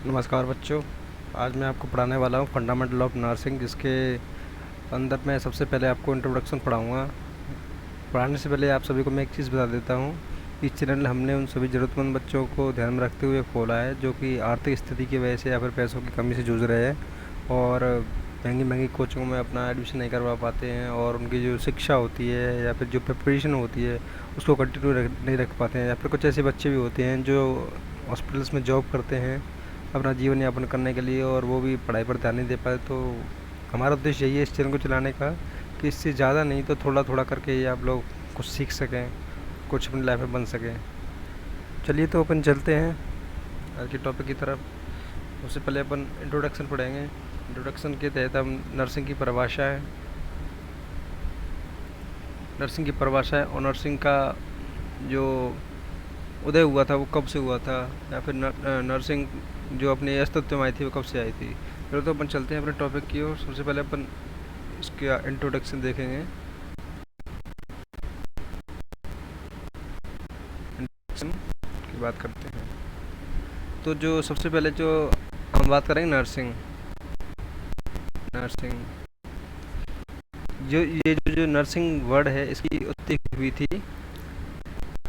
नमस्कार बच्चों। आज मैं आपको पढ़ाने वाला हूँ फंडामेंटल ऑफ नर्सिंग, जिसके अंदर मैं सबसे पहले आपको इंट्रोडक्शन पढ़ाऊँगा। पढ़ाने से पहले आप सभी को मैं एक चीज़ बता देता हूँ। इस चैनल हमने उन सभी ज़रूरतमंद बच्चों को ध्यान में रखते हुए खोला है जो कि आर्थिक स्थिति की वजह से या फिर पैसों की कमी से जूझ रहे हैं और महंगी महंगी कोचिंगों में अपना एडमिशन नहीं करवा पाते हैं, और उनकी जो शिक्षा होती है या फिर जो प्रिपरेशन होती है उसको कंटिन्यू नहीं रख पाते हैं। या फिर कुछ ऐसे बच्चे भी होते हैं जो हॉस्पिटल्स में जॉब करते हैं अपना जीवन यापन करने के लिए, और वो भी पढ़ाई पर ध्यान नहीं दे पाए। तो हमारा उद्देश्य यही है इस चैनल को चलाने का कि इससे ज़्यादा नहीं तो थोड़ा थोड़ा करके ही आप लोग कुछ सीख सकें, कुछ अपनी लाइफ में बन सकें। चलिए तो अपन चलते हैं आज के टॉपिक की तरफ। उससे पहले अपन इंट्रोडक्शन पढ़ेंगे। इंट्रोडक्शन के तहत हम नर्सिंग की परिभाषा है, नर्सिंग की परिभाषा है और नर्सिंग का जो उदय हुआ था वो कब से हुआ था, या फिर नर्सिंग जो अपने अस्तित्व में आई थी वो कब से आई थी। चलो तो अपन चलते हैं अपने टॉपिक की ओर। सबसे पहले अपन इसका इंट्रोडक्शन देखेंगे। इंट्रोडक्शन की बात करते हैं तो जो सबसे पहले जो हम बात करेंगे नर्सिंग। नर्सिंग जो नर्सिंग वर्ड है, इसकी उत्पत्ति हुई थी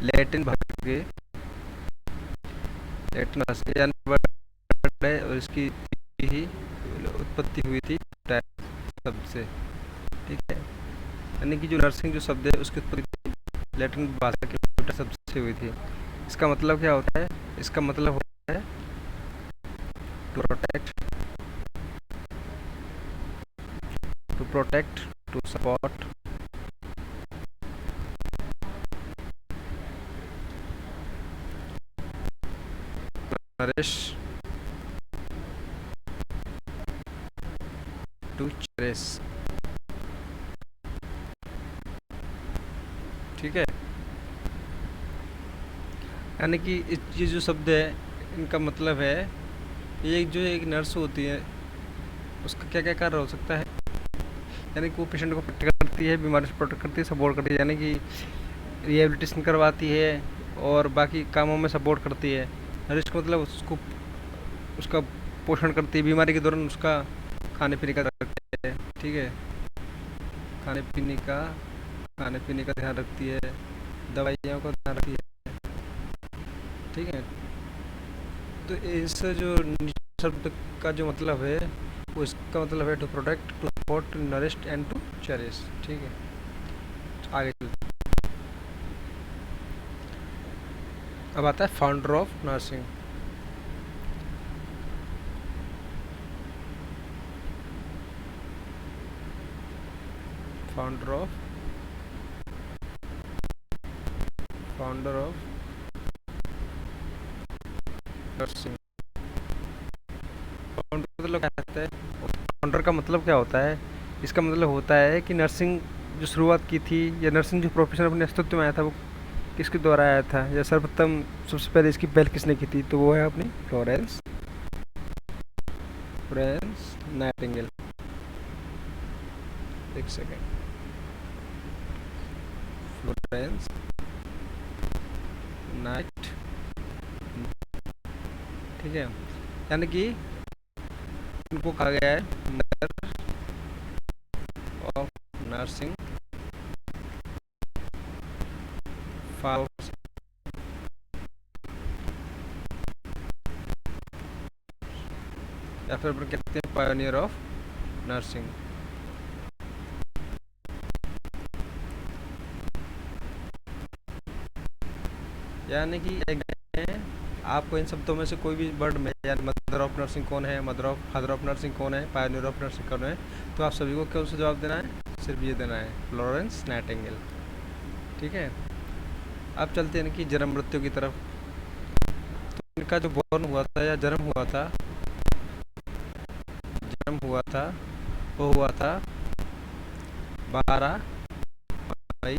लैटिन भाषा के, लैटिन भाषा वर्ड है, और इसकी ही उत्पत्ति हुई थी शब्द से। ठीक है, यानी कि जो नर्सिंग जो शब्द है उसकी उत्पत्ति लैटिन भाषा के शब्द से हुई थी। इसका मतलब क्या होता है? इसका मतलब होता है to protect, to support, nourish, to cherish. ठीक है, यानी कि ये जो शब्द है इनका मतलब है ये जो एक नर्स होती है उसका क्या क्या कार्य हो सकता है। यानी कि वो पेशेंट को प्रोटेक्ट करती है, बीमारी से प्रोटेक्ट करती है, सपोर्ट करती है, यानी कि रिहेबिलिटेशन करवाती है और बाकी कामों में सपोर्ट करती है। नरिश का मतलब उसको उसका पोषण करती है, बीमारी के दौरान उसका खाने पीने का ध्यान रखती है। ठीक है, खाने पीने का ध्यान रखती है, दवाइयों का ध्यान रखती है। ठीक है, तो इस जो शब्द का जो मतलब है वो इसका मतलब है to protect, to support, to nourish and to cherish. ठीक है, आगे चलते हैं। अब आता है founder of nursing. Founder of nursing. Founder मतलब क्या होता है? फाउंडर का मतलब क्या होता है? इसका मतलब होता है कि नर्सिंग जो शुरुआत की थी या नर्सिंग जो प्रोफेशन अपने अस्तित्व में आया था वो किसके द्वारा आया था, या सर्वप्रथम सबसे पहले इसकी पहल किसने की थी? तो वो है अपनी फ्लोरेंस नाइटिंगेल। एक सेकेंड, फ्लोरेंस नाइट। ठीक है, यानी कि इनको कहा गया है मदर ऑफ नर्सिंग या फिर अपन कहते हैं पायोनियर ऑफ नर्सिंग। यानी कि आपको इन शब्दों में से कोई भी वर्ड में, यानी मदर ऑफ नर्सिंग कौन है, फादर ऑफ नर्सिंग कौन है, पायोनियर ऑफ नर्सिंग कौन है, तो आप सभी को क्या उसे जवाब देना है? सिर्फ ये देना है, फ्लोरेंस नाइटिंगेल। ठीक है, अब चलते हैं कि जन्म मृत्यु की तरफ। तो इनका जो बॉर्न हुआ था या जन्म हुआ था वो हुआ था 12 मई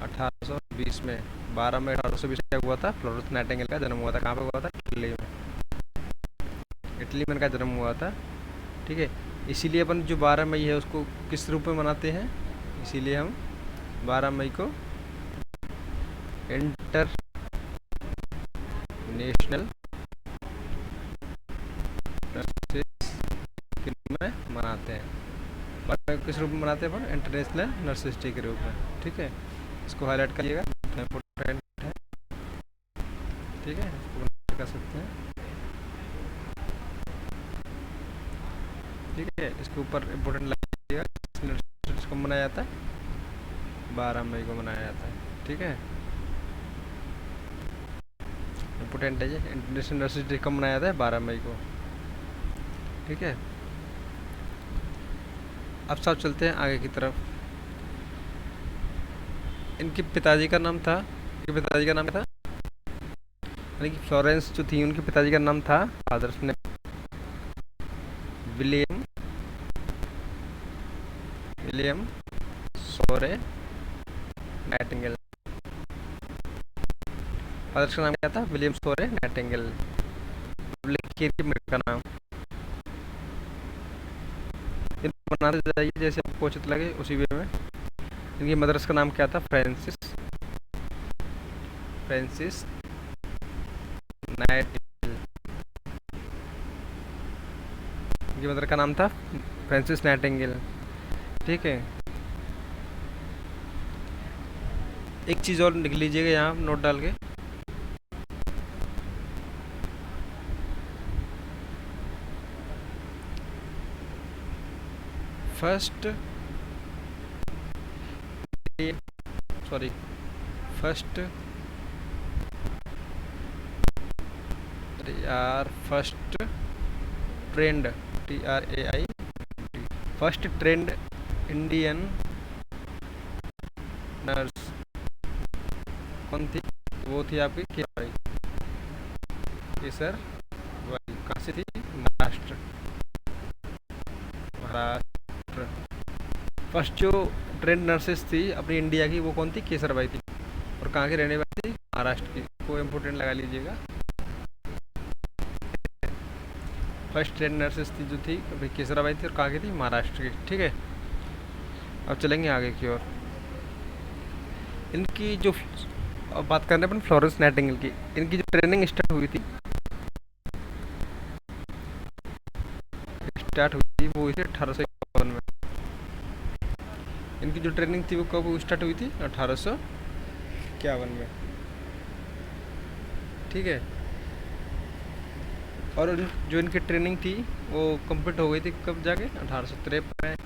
1820 में। 12 मई 1820 क्या हुआ था? फ्लोरेंस नाइटिंगेल का जन्म हुआ था। कहाँ पे हुआ था? इटली में इनका जन्म हुआ था। ठीक है, इसीलिए अपन जो 12 मई है उसको किस रूप में मनाते हैं? इसीलिए हम 12 मई को इंटरनेशनल किस रूप में बनाते हैं अपन, इंटरनेशनल नर्सेस डे के रूप में। ठीक है, इसको हाईलाइट करिएगा, इम्पोर्टेंट है। ठीक है, इसको कर सकते हैं। ठीक है, इसके ऊपर इम्पोर्टेंट लगाइएगा, नर्सेस को मनाया जाता है 12 मई को मनाया जाता है। ठीक है, इम्पोर्टेंट है ये, इंटरनेशनल नर्सेस डे कब मनाया जाता है, 12 मई को। ठीक है, अब सब चलते हैं आगे की तरफ। इनके पिताजी का नाम था, इनके पिताजी का नाम क्या था, यानी कि फ्लोरेंस जो थी, उनके पिताजी का नाम था, फादर्स ने विलियम विलियम सोरे नाइटिंगेल। फादर्स का नाम क्या था, विलियम सोरे नाइटिंगेल। लिखिए का नाम, बनाते जाइए जैसे आपको उचित लगे उसी वे में। इनकी मदर्स का नाम क्या था, फ्रांसिस नाइटिंगेल। इनकी मदर का नाम था फ्रांसिस नाइटिंगेल। ठीक है, एक चीज़ और लिख लीजिएगा यहाँ नोट डाल के, first trend TRAI first trend Indian nurse कौन थी, वो थी आपकी केसर बाई। कहाँ से थी, महाराष्ट्र। फर्स्ट जो ट्रेंड नर्सेस थी अपनी इंडिया की, वो कौन थी, केसर बाई थी। और कहाँ की रहने वाली थी, महाराष्ट्र की। को इम्पोर्टेंट लगा लीजिएगा। फर्स्ट ट्रेंड नर्सेस थी जो थी अपनी केसर बाई थी, और कहाँ की थी, महाराष्ट्र की। ठीक है, अब चलेंगे आगे की ओर। इनकी जो, अब बात करने अपन फ्लोरेंस नाइटिंगेल की, इनकी जो ट्रेनिंग स्टार्ट हुई थी वो हुई थी 1851 में। इनकी जो ट्रेनिंग थी वो कब स्टार्ट हुई थी, 1851 में। ठीक है, और जो इनकी ट्रेनिंग थी वो कंप्लीट हो गई थी कब जाके, 1853 में।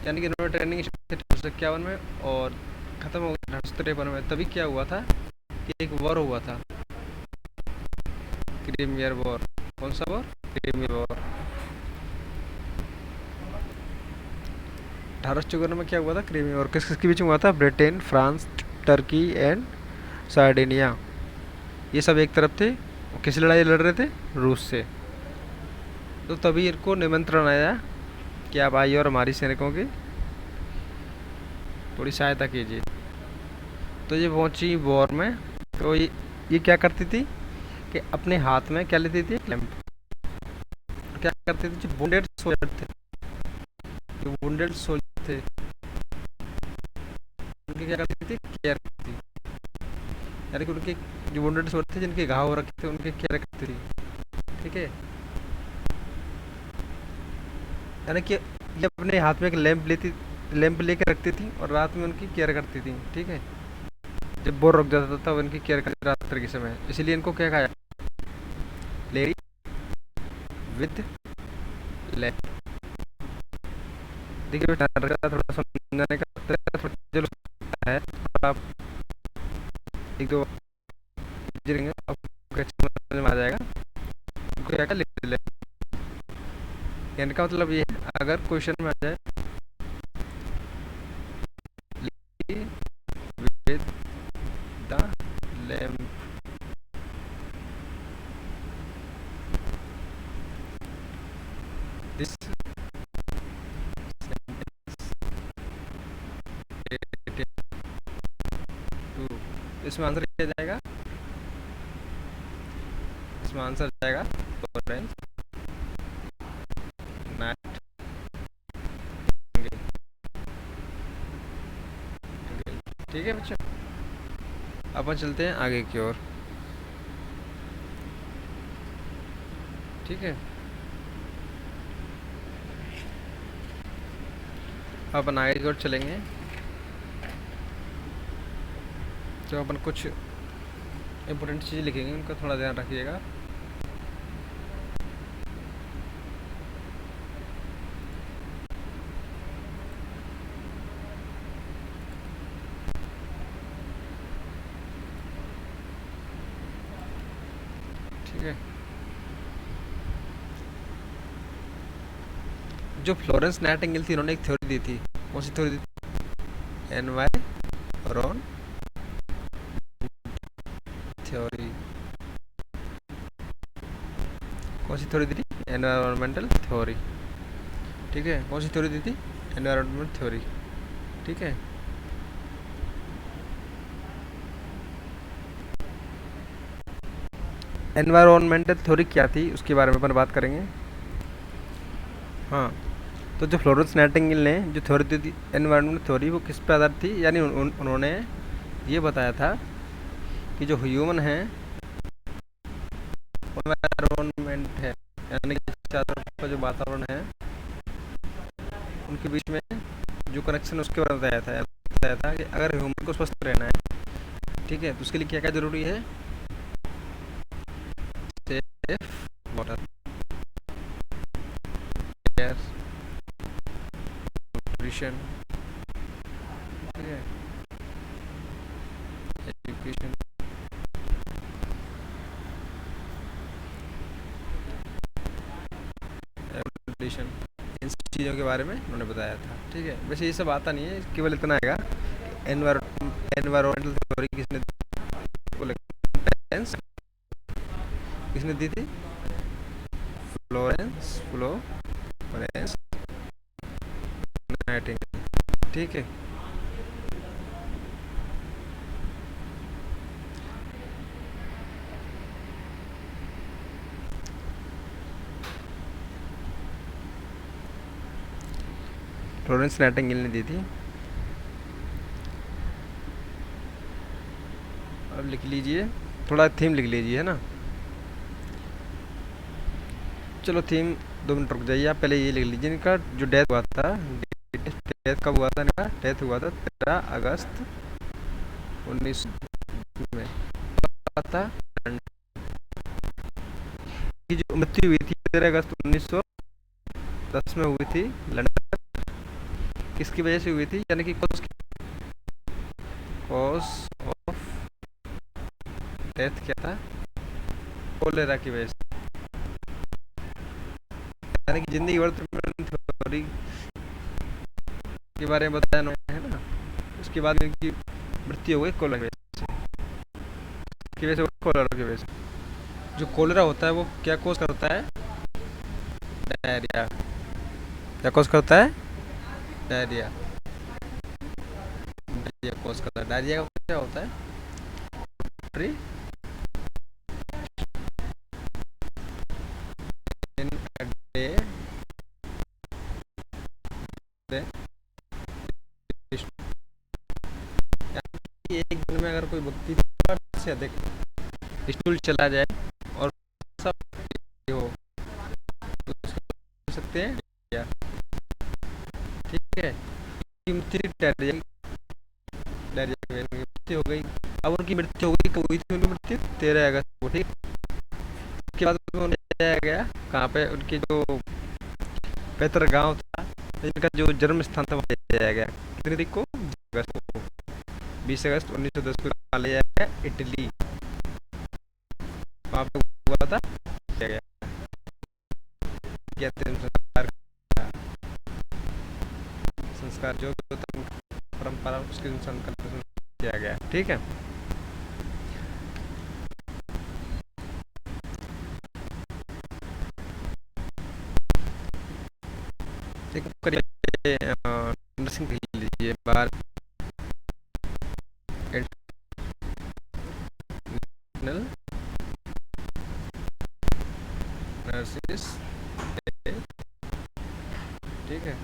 यानी कि इन्होंने ट्रेनिंग 1851 में और ख़त्म हो गई 1853 में। तभी क्या हुआ था कि एक वॉर हुआ था, क्रीमियर वॉर। कौन सा वॉर, क्रीमियर वॉर। 1854 में क्या हुआ था, क्रीमियर वॉर। किस किसके बीच में हुआ था, Britain, France, Turkey and Sardinia, ये सब एक तरफ थे। किस लड़ाई लड़ रहे थे, रूस से। तो तभी इनको निमंत्रण आया कि आप आइए और हमारी सैनिकों की थोड़ी सहायता कीजिए। तो ये पहुंची वॉर में। तो ये क्या करती थी कि अपने हाथ में क्या लेती थी, लैंप। क्या करती थी, जो वुंडेड सोल्जर थे, जो वुंडेड सोल्जर थे उनकी क्या करती थी, केयर करती थी। यानी कि उनके जो वुंडेड सोल्जर थे, जिनके घाव हो रखे थे, उनकी केयर करती थी। ठीक है, यानी कि ये अपने हाथ में एक लैंप लेके रखती थी और रात में उनकी केयर करती थी। ठीक है, जब बोर रुक जाता था उनकी केयर करती रात्रि के समय। इसीलिए इनको क्या कहा, लेडी विद लैंप। देखिए थोड़ा समझाने का थोड़ा जो है, आप एक दो आपको अच्छा समझ में आ जाएगा। उनको क्या लिख ले, कहने का मतलब ये है, अगर क्वेश्चन में आ जाए विद द लैंप, दिस इसमें आंसर क्या जाएगा, इसमें आंसर जाएगा फ्लोरेंस नाइटिंगेल। ठीक है बच्चों, अपन चलते हैं आगे की ओर। ठीक है, अपन आगे की ओर चलेंगे तो अपन कुछ इम्पोर्टेंट चीज़ें लिखेंगे, उनका थोड़ा ध्यान रखिएगा। ठीक है। जो फ्लोरेंस नाइटिंगेल थी, उन्होंने एक थ्योरी दी थी। कौन सी थ्योरी दी थी? Environ theory. कौन सी थ्योरी दी थी? Environmental theory. ठीक है। कौन सी थ्योरी दी थी? Environmental theory. ठीक है। एनवायरमेंटल थ्योरी क्या थी उसके बारे में अपन बात करेंगे। हाँ, तो जो फ्लोरेंस नाइटिंगेल ने जो थ्योरी दी थी एनवायरमेंटल थ्योरी, वो किस पे आधारित थी? यानी उन्होंने ये बताया था कि जो ह्यूमन है, एनवायरमेंट है, यानी कि चारों तरफ का जो वातावरण है, उनके बीच में जो कनेक्शन उसके बारे में बताया था कि अगर ह्यूमन को स्वस्थ रहना है, ठीक है, तो उसके लिए क्या क्या जरूरी है? सेफ वाटर, एयर, न्यूट्रिशन, ठीक है, एजुकेशन, एजुकेशन, इन सब चीज़ों के बारे में उन्होंने बताया था। ठीक है। वैसे ये सब आता नहीं है, केवल इतना आएगा। एनवायरमेंटल थ्योरी किसने किसने दी थी? Florence Nightingale. ठीक है। फ्लोरेंस नाइटिंगेल ने दी थी। अब लिख लीजिए, थोड़ा थीम लिख लीजिए, है ना। चलो थीम 2 मिनट रुक जाइए, आप पहले ये लिख लीजिए। इनका जो डेथ हुआ था, डेथ कब हुआ था? इनका डेथ हुआ था 13 अगस्त 19 में था। की जो मृत्यु हुई थी 13 अगस्त 1910 में हुई थी लंदन। किसकी वजह से हुई थी? यानी कि कॉज ऑफ डेथ क्या था? कोलेरा की वजह से। यानी कि जिंदगी भर थ्योरी के बारे में बताया है ना, उसके बाद इनकी मृत्यु हो गई कोलेरा की वजह से। की वजह से, कोलेरा की वजह से। जो कोलेरा होता है वो क्या कोज करता है? डायरिया। क्या कोज करता है? डायरिया। डायरिया कोज करता है। डायरिया का क्या होता है? इन अ डे, एक दिन में अगर कोई व्यक्ति से अधिक स्टूल चला जाए और सब हो तो उसको सकते हैं या, ठीक है। मृत्यु हो गई। अब उनकी मृत्यु हो गई, कब हुई थी उनकी मृत्यु? 13 अगस्त को। ठीक। उसके बाद उन्हें जाया गया कहाँ पे? उनके जो पैतृक गांव था, इनका जो जन्म स्थान था, वहाँ ले जाया गया। कितनी तारीख को? 20 अगस्त को। 20 अगस्त 1910 को ले जाया गया इटली। वहाँ पे हुआ था, किया गया संस्कार जो परंपरा उसके अनुसार किया गया। ठीक है। नर्सिंग लीजिए बार इंटरनेशनल नर्सिस, ठीक है।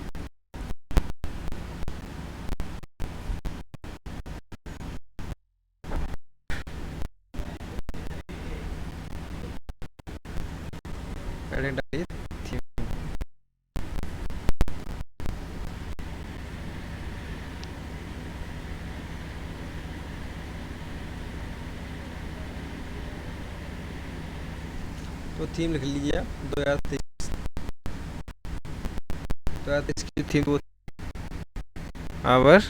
तो थीम लिख लीजिए आप 2023। 2023 की थीम वो आवर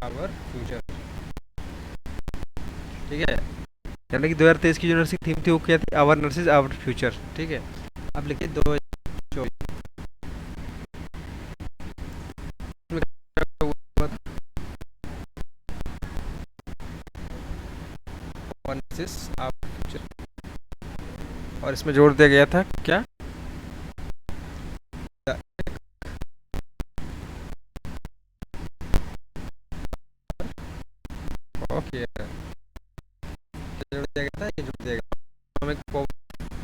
आवर फ्यूचर, ठीक है। यानी कि 2023 की जो नर्सिंग थीम थी वो क्या थी, आवर नर्सेज आवर फ्यूचर, ठीक है। अब लिखिए 2024 नर्सेज आवर फ्यूचर, और इसमें जोड़ दिया गया था क्या, ओके जोड़ दिया गया था, ये जोड़ दिया गया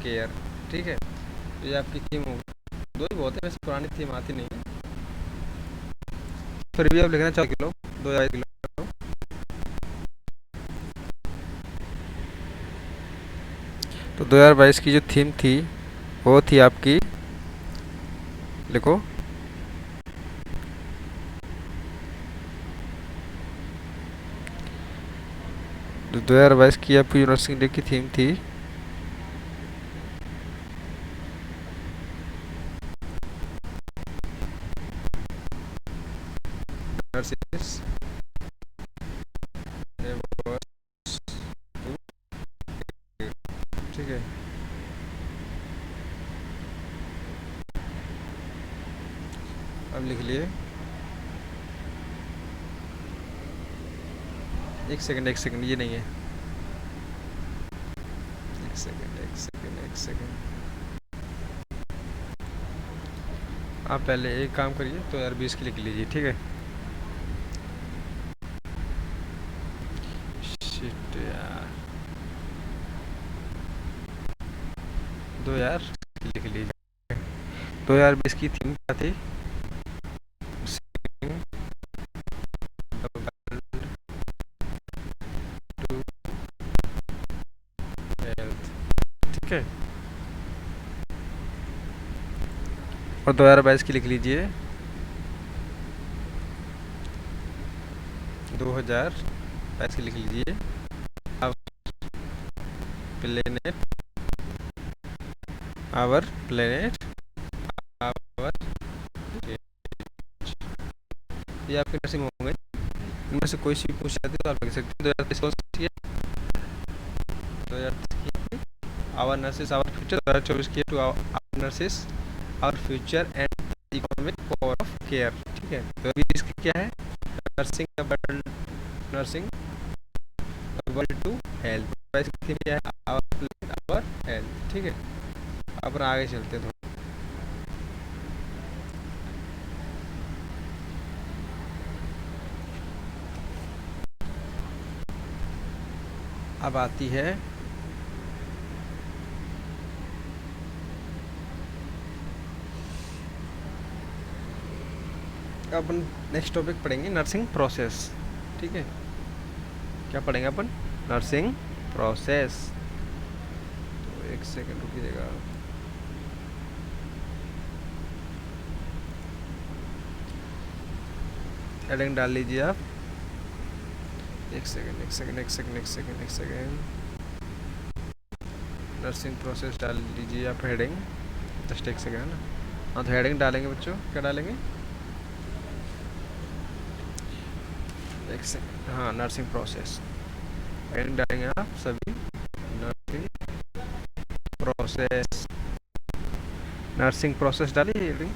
केयर, ठीक है। तो ये आपकी थीम होगी। दो ही बहुत है वैसे, पुरानी थीम आती नहीं है, फिर भी आप लिखना 4 किलो 2000 किलो। तो 2022 की जो थीम थी वो थी आपकी, लिखो जो 2022 की आपकी यूनिवर्सिटी डे की थीम थी नर्सिस ठीक है। अब लिख लिए, एक सेकंड ये नहीं है, एक सेकंड। आप पहले एक काम करिए तो 2020 की लिख लीजिए, ठीक है। शिट यार, 2000 लिख लीजिए। 2020 की थीम क्या थी, ठीक है। और 2022 की लिख लीजिए 2022 की लिख लीजिए प्लेनेट आवर प्लेनेट आवर, ये आपके नर्सिंग होंगे। इनमें से कोई सी पूछ जाती है तो आप लिख सकते हैं। 2023 कौन सी है, 2023 की आवर नर्सेस आवर फ्यूचर, 2024 की to our nurses our future and economic power of care, ठीक है। तो अभी इसकी क्या है, nursing nursing world to health, इसकी थीम क्या है, आवर हेल्थ, ठीक है। अपन आगे चलते हैं। अब आती है अपन नेक्स्ट टॉपिक पढ़ेंगे नर्सिंग प्रोसेस, ठीक है। क्या पढ़ेंगे अपन, नर्सिंग प्रोसेस। तो एक सेकंड रुकिएगा, हेडिंग डाल लीजिए आप, एक सेकंड। नर्सिंग प्रोसेस डाल लीजिए आप हेडिंग, जस्ट एक सेकंड है ना। हाँ तो हेडिंग डालेंगे बच्चों, क्या डालेंगे, एक सेकंड, हाँ नर्सिंग प्रोसेस हेडिंग डालेंगे आप सभी, नर्सिंग प्रोसेस, नर्सिंग प्रोसेस डालिए हेडिंग,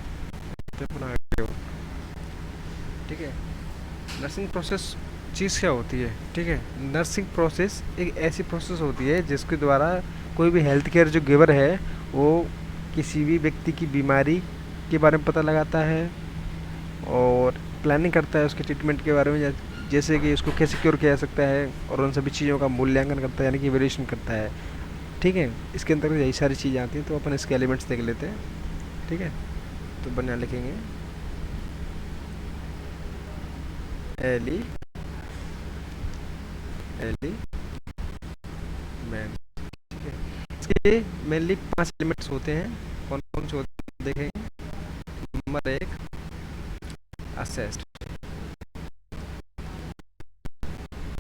ठीक है। नर्सिंग प्रोसेस चीज़ क्या होती है, ठीक है। नर्सिंग प्रोसेस एक ऐसी प्रोसेस होती है जिसके द्वारा कोई भी हेल्थ केयर जो गिवर है वो किसी भी व्यक्ति की बीमारी के बारे में पता लगाता है और प्लानिंग करता है उसके ट्रीटमेंट के बारे में, जैसे कि उसको कैसे क्योर किया जा सकता है, और उन सभी चीज़ों का मूल्यांकन करता है, यानी कि इवैल्यूएशन करता है, ठीक है। इसके अंतर्गत यही सारी चीज़ें आती हैं, तो अपन इसके एलिमेंट्स देख लेते हैं, ठीक है। तो बना लिखेंगे एली एलिमेंट, ठीक है। इसके मेनली 5 एलिमेंट्स होते हैं, कौन कौन से होते हैं देखेंगे। नंबर 1 असेस्ट,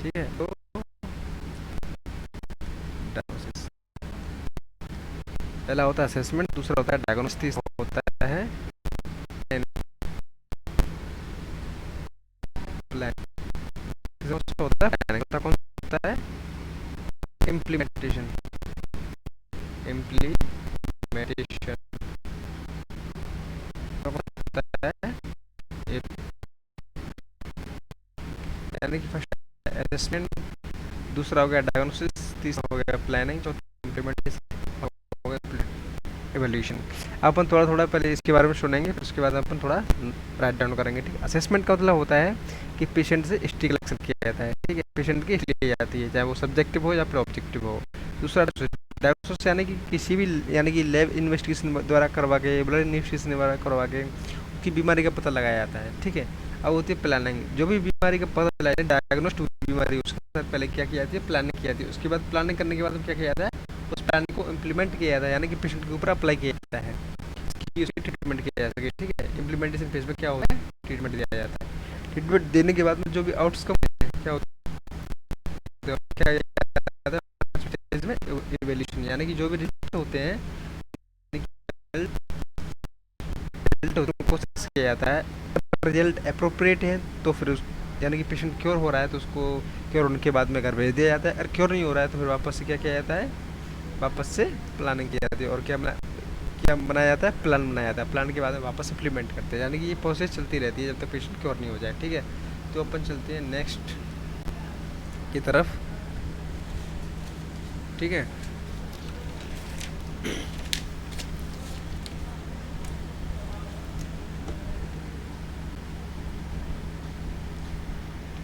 ठीक है। तो diagnosis, पहला होता है असेसमेंट, दूसरा होता है डायग्नोसिस, होता है प्लान, होता है planning, कौन होता है इम्प्लीमेंटेशन, इम्प्लीमेंटेशन होता है यानी कि फर्स्ट असेसमेंट, दूसरा हो गया डायग्नोसिस, तीसरा हो गया प्लानिंग, चौथा इम्प्लीमेंटेशन, हो गया एवोल्यूशन। अपन थोड़ा थोड़ा पहले इसके बारे में सुनेंगे, फिर उसके बाद अपन थोड़ा राइट डाउन करेंगे। ठीक है। असेसमेंट का मतलब होता है कि पेशेंट से हिस्ट्री कलेक्शन किया जाता है। ठीक है। पेशेंट की हिस्ट्री ली जाती है, चाहे वो सब्जेक्टिव हो या फिर ऑब्जेक्टिव हो। दूसरा डायग्नोसिस यानी कि किसी भी यानी कि लैब इन्वेस्टिगेशन द्वारा करवा के, ब्लड इन्वेस्टिगेशन द्वारा करवा के उसकी बीमारी का पता लगाया जाता है। ठीक है। अब होती है प्लानिंग, जो भी बीमारी का पता चला है, डायग्नोस्ट हुई बीमारी, उसके पहले क्या किया जाती है, प्लानिंग की जाती है। उसके बाद प्लानिंग करने के बाद क्या किया जाता है, उस प्लान को इम्प्लीमेंट किया जाता है, यानी कि पेशेंट के ऊपर अप्लाई किया जाता है कि उसकी ट्रीटमेंट किया जा सके। ठीक है। इम्प्लीमेंटेशन फेज में क्या होता है, ट्रीटमेंट दिया जाता है। ट्रीटमेंट देने के बाद में जो भी आउटकम है क्या होता है, क्या जाता है फेज में इवैल्यूएशन, यानी कि जो भी रिजल्ट होते हैं, रिजल्ट उनको assess किया जाता है। रिजल्ट अप्रोप्रिएट है तो फिर उस यानी कि पेशेंट क्योर हो रहा है तो उसको क्योर होने के बाद में घर भेज दिया जाता है, और क्योर नहीं हो रहा है तो फिर वापस से क्या किया जाता है, वापस से प्लानिंग की जाती है। और क्या बनाया जाता है, प्लान बनाया जाता है। प्लान के बाद में वापस इम्प्लीमेंट करते हैं, यानी कि ये प्रोसेस चलती रहती है जब तक पेशेंट क्योर नहीं हो जाए। ठीक है। तो अपन चलते हैं नेक्स्ट की तरफ। ठीक है।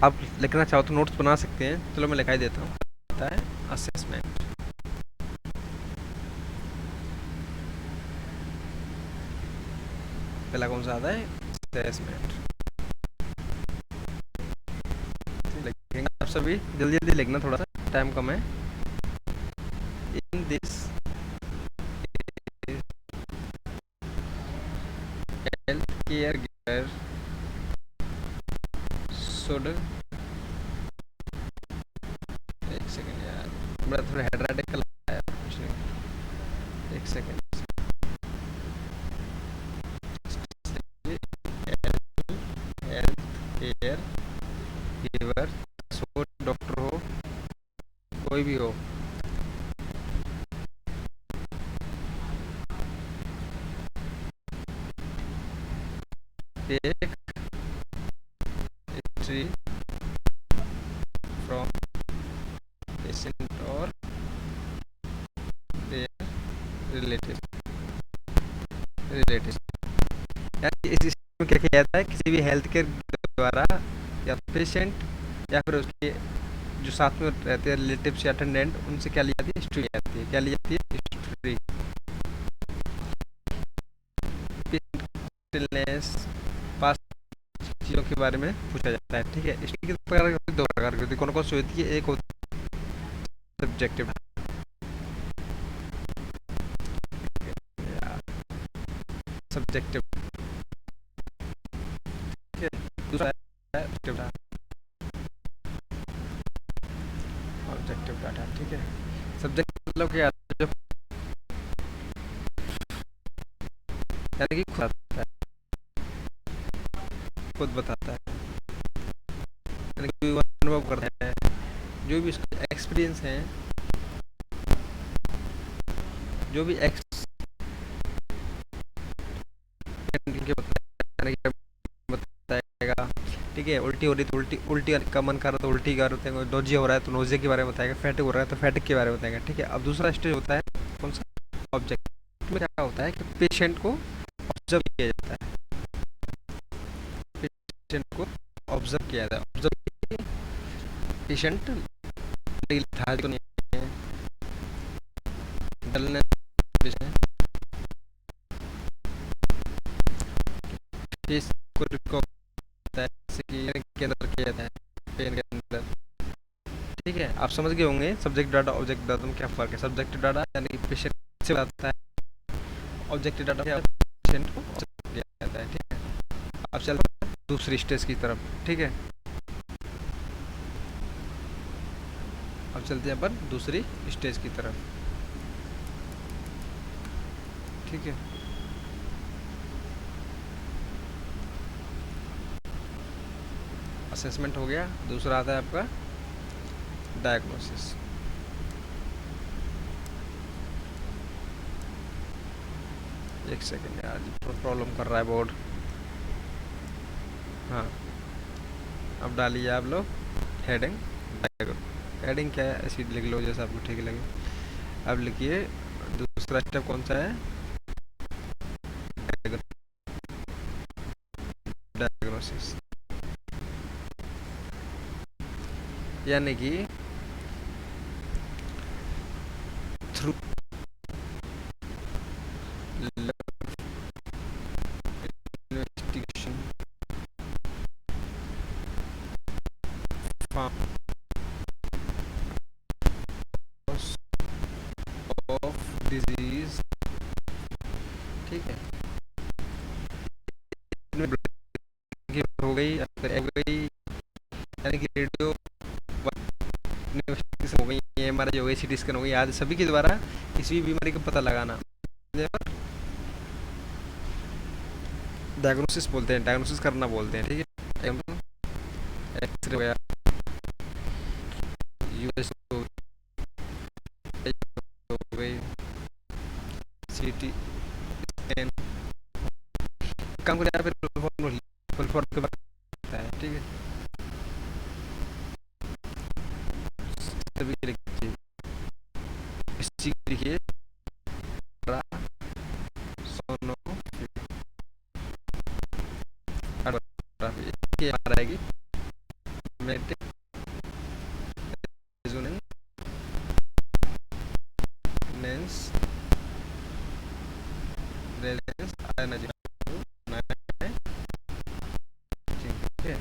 आप लिखना चाहो तो नोट्स बना सकते हैं, चलो मैं लिखा ही देता हूँ। होता है असेसमेंट, पहला कौन सा आता है, असेसमेंट। लिखेंगे आप सभी, जल्दी जल्दी लिखना, थोड़ा सा टाइम कम है। In this health care giver should, एक सेकंड यार, मेरा थोड़ा हेडराइटिक का लगा है, कुछ नहीं, एक second. Health care giver, so doctor हो, कोई भी हो, टेक हिस्ट्री फ्रॉम पेशेंट और देयर रिलेटिव, यानी इस में क्या किया जाता है, किसी भी हेल्थ केयर द्वारा या पेशेंट या फिर उसके जो साथ में रहते हैं रिलेटिव्स या अटेंडेंट, उनसे क्या ली जाती है, हिस्ट्री ली जाती है। क्या ली जाती है, हिस्ट्री, इलनेस, पास चीज़ों के बारे में पूछा जाता है। ठीक है। हिस्ट्री किस प्रकार की होती है, दो प्रकार की होती है। कौन कौन सी होती है, एक होती है सब्जेक्टिव, सब्जेक्टिव, ठीक है। दूसरा है ऑब्जेक्टिव डाटा। ठीक है। सब्जेक्ट मतलब क्या, जो यानी कि खुद आता है, खुद बताता है, यानी कि अनुभव करता है, जो भी उसके एक्सपीरियंस है, जो भी बताएगा। ठीक है। उल्टी हो रही तो उल्टी, उल्टी का मन कर रहा तो उल्टी का बताएगा, नोजिया हो रहा है तो नोजिया के बारे में बताएगा, फैटिक हो रहा है तो फैटिक के बारे में बताएगा। ठीक है। अब दूसरा स्टेज होता है कौन सा, ऑब्जेक्ट में क्या होता है कि पेशेंट को ऑब्जर्व किया जाता है, पेशेंट को ऑब्जर्व किया जाता है। ऑब्जर्व, पेशेंट तो नहीं है, डलनेस को होता है, जैसे कि के अंदर किया जाता है, पेन के अंदर। ठीक है। आप समझ गए होंगे सब्जेक्ट डाटा ऑब्जेक्ट डाटा में क्या फर्क है। सब्जेक्टिव डाटा यानी कि पेशेंट से बताता है, ऑब्जेक्टिव डाटा क्या पेशेंट को दिया जाता है। ठीक है। अब चलते हैं दूसरी स्टेज की तरफ। ठीक है। चलते हैं अपन दूसरी स्टेज की तरफ। ठीक है, असेसमेंट हो गया। दूसरा आता है आपका डायग्नोसिस। एक सेकेंड यार, प्रॉब्लम कर रहा है बोर्ड। हाँ, अब डालिए आप लोग हेडिंग। हेडिंग क्या है, ऐसी लिख लो जैसा आपको ठीक लगे। अब लिखिए दूसरा स्टेप कौन सा है, डायग्नोसिस, यानी कि थ्रू इन्वेस्टिगेशन ऑफ डिजीज। ठीक है, हो गई यानी कि रेडियो इन्वेस्टिगेशन हो गई, एमआरआई हो गई, सीटी स्कैन हो गई, आदि सभी के द्वारा किसी भी बीमारी का पता लगाना डायग्नोसिस बोलते हैं, डायग्नोसिस करना बोलते हैं। ठीक है, एक्सरे हो गया, यूएस हो गई, सीटी स्कैन, काम को फिर फुल फॉर्म के बारे में है। ठीक है, सभी लिखिए, इसी लिखिए सोनोग्राफी आएगी, मैग्नेटिक रेजोनेंस ठीक है,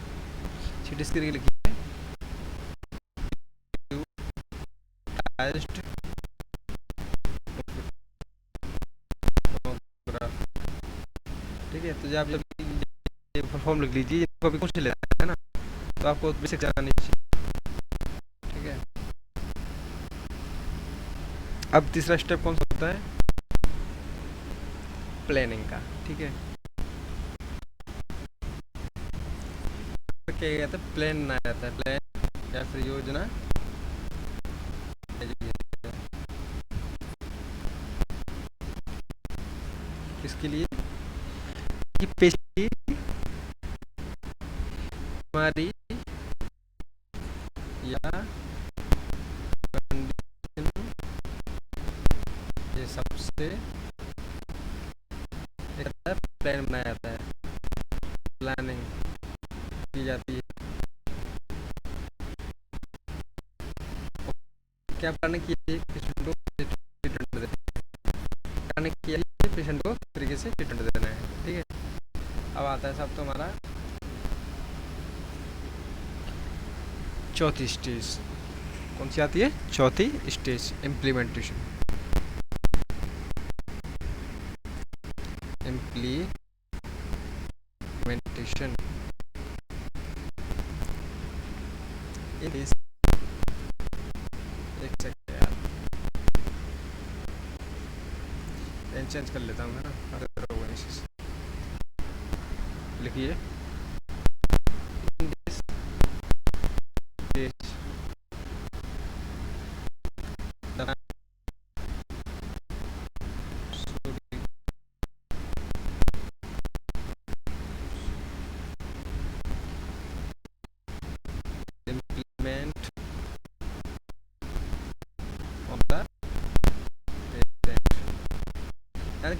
सीटी स्कैन लिखिए ठीक है। तो जब आप ये फॉर्म लिख लीजिए, इनको अभी कुछ लेना है ना, तो आपको बेसिक जाननी चाहिए। ठीक है, अब तीसरा स्टेप कौन सा होता है, प्लानिंग का। ठीक है, क्या कहते हैं, प्लान बनाया जाता है, प्लान या फिर योजना। किसके लिए, कि पेशेंट बीमारी या कंडीशन, ये सबसे प्लान बनाया जाता है, प्लानिंग की जाती है। क्या प्लानिंग की है, पेशेंट को ट्रीटमेंट देना है, प्लानिंग किया है पेशेंट को तरीके से ट्रीटमेंट देना है। ठीक है, अब आता है सब तो हमारा चौथी स्टेज। कौन सी आती है, चौथी स्टेज, इम्प्लीमेंटेशन। इम्प्लीमेंटेशन एक सेकंड यार, पेन चेंज कर लेता हूँ मैं ना, लिखिए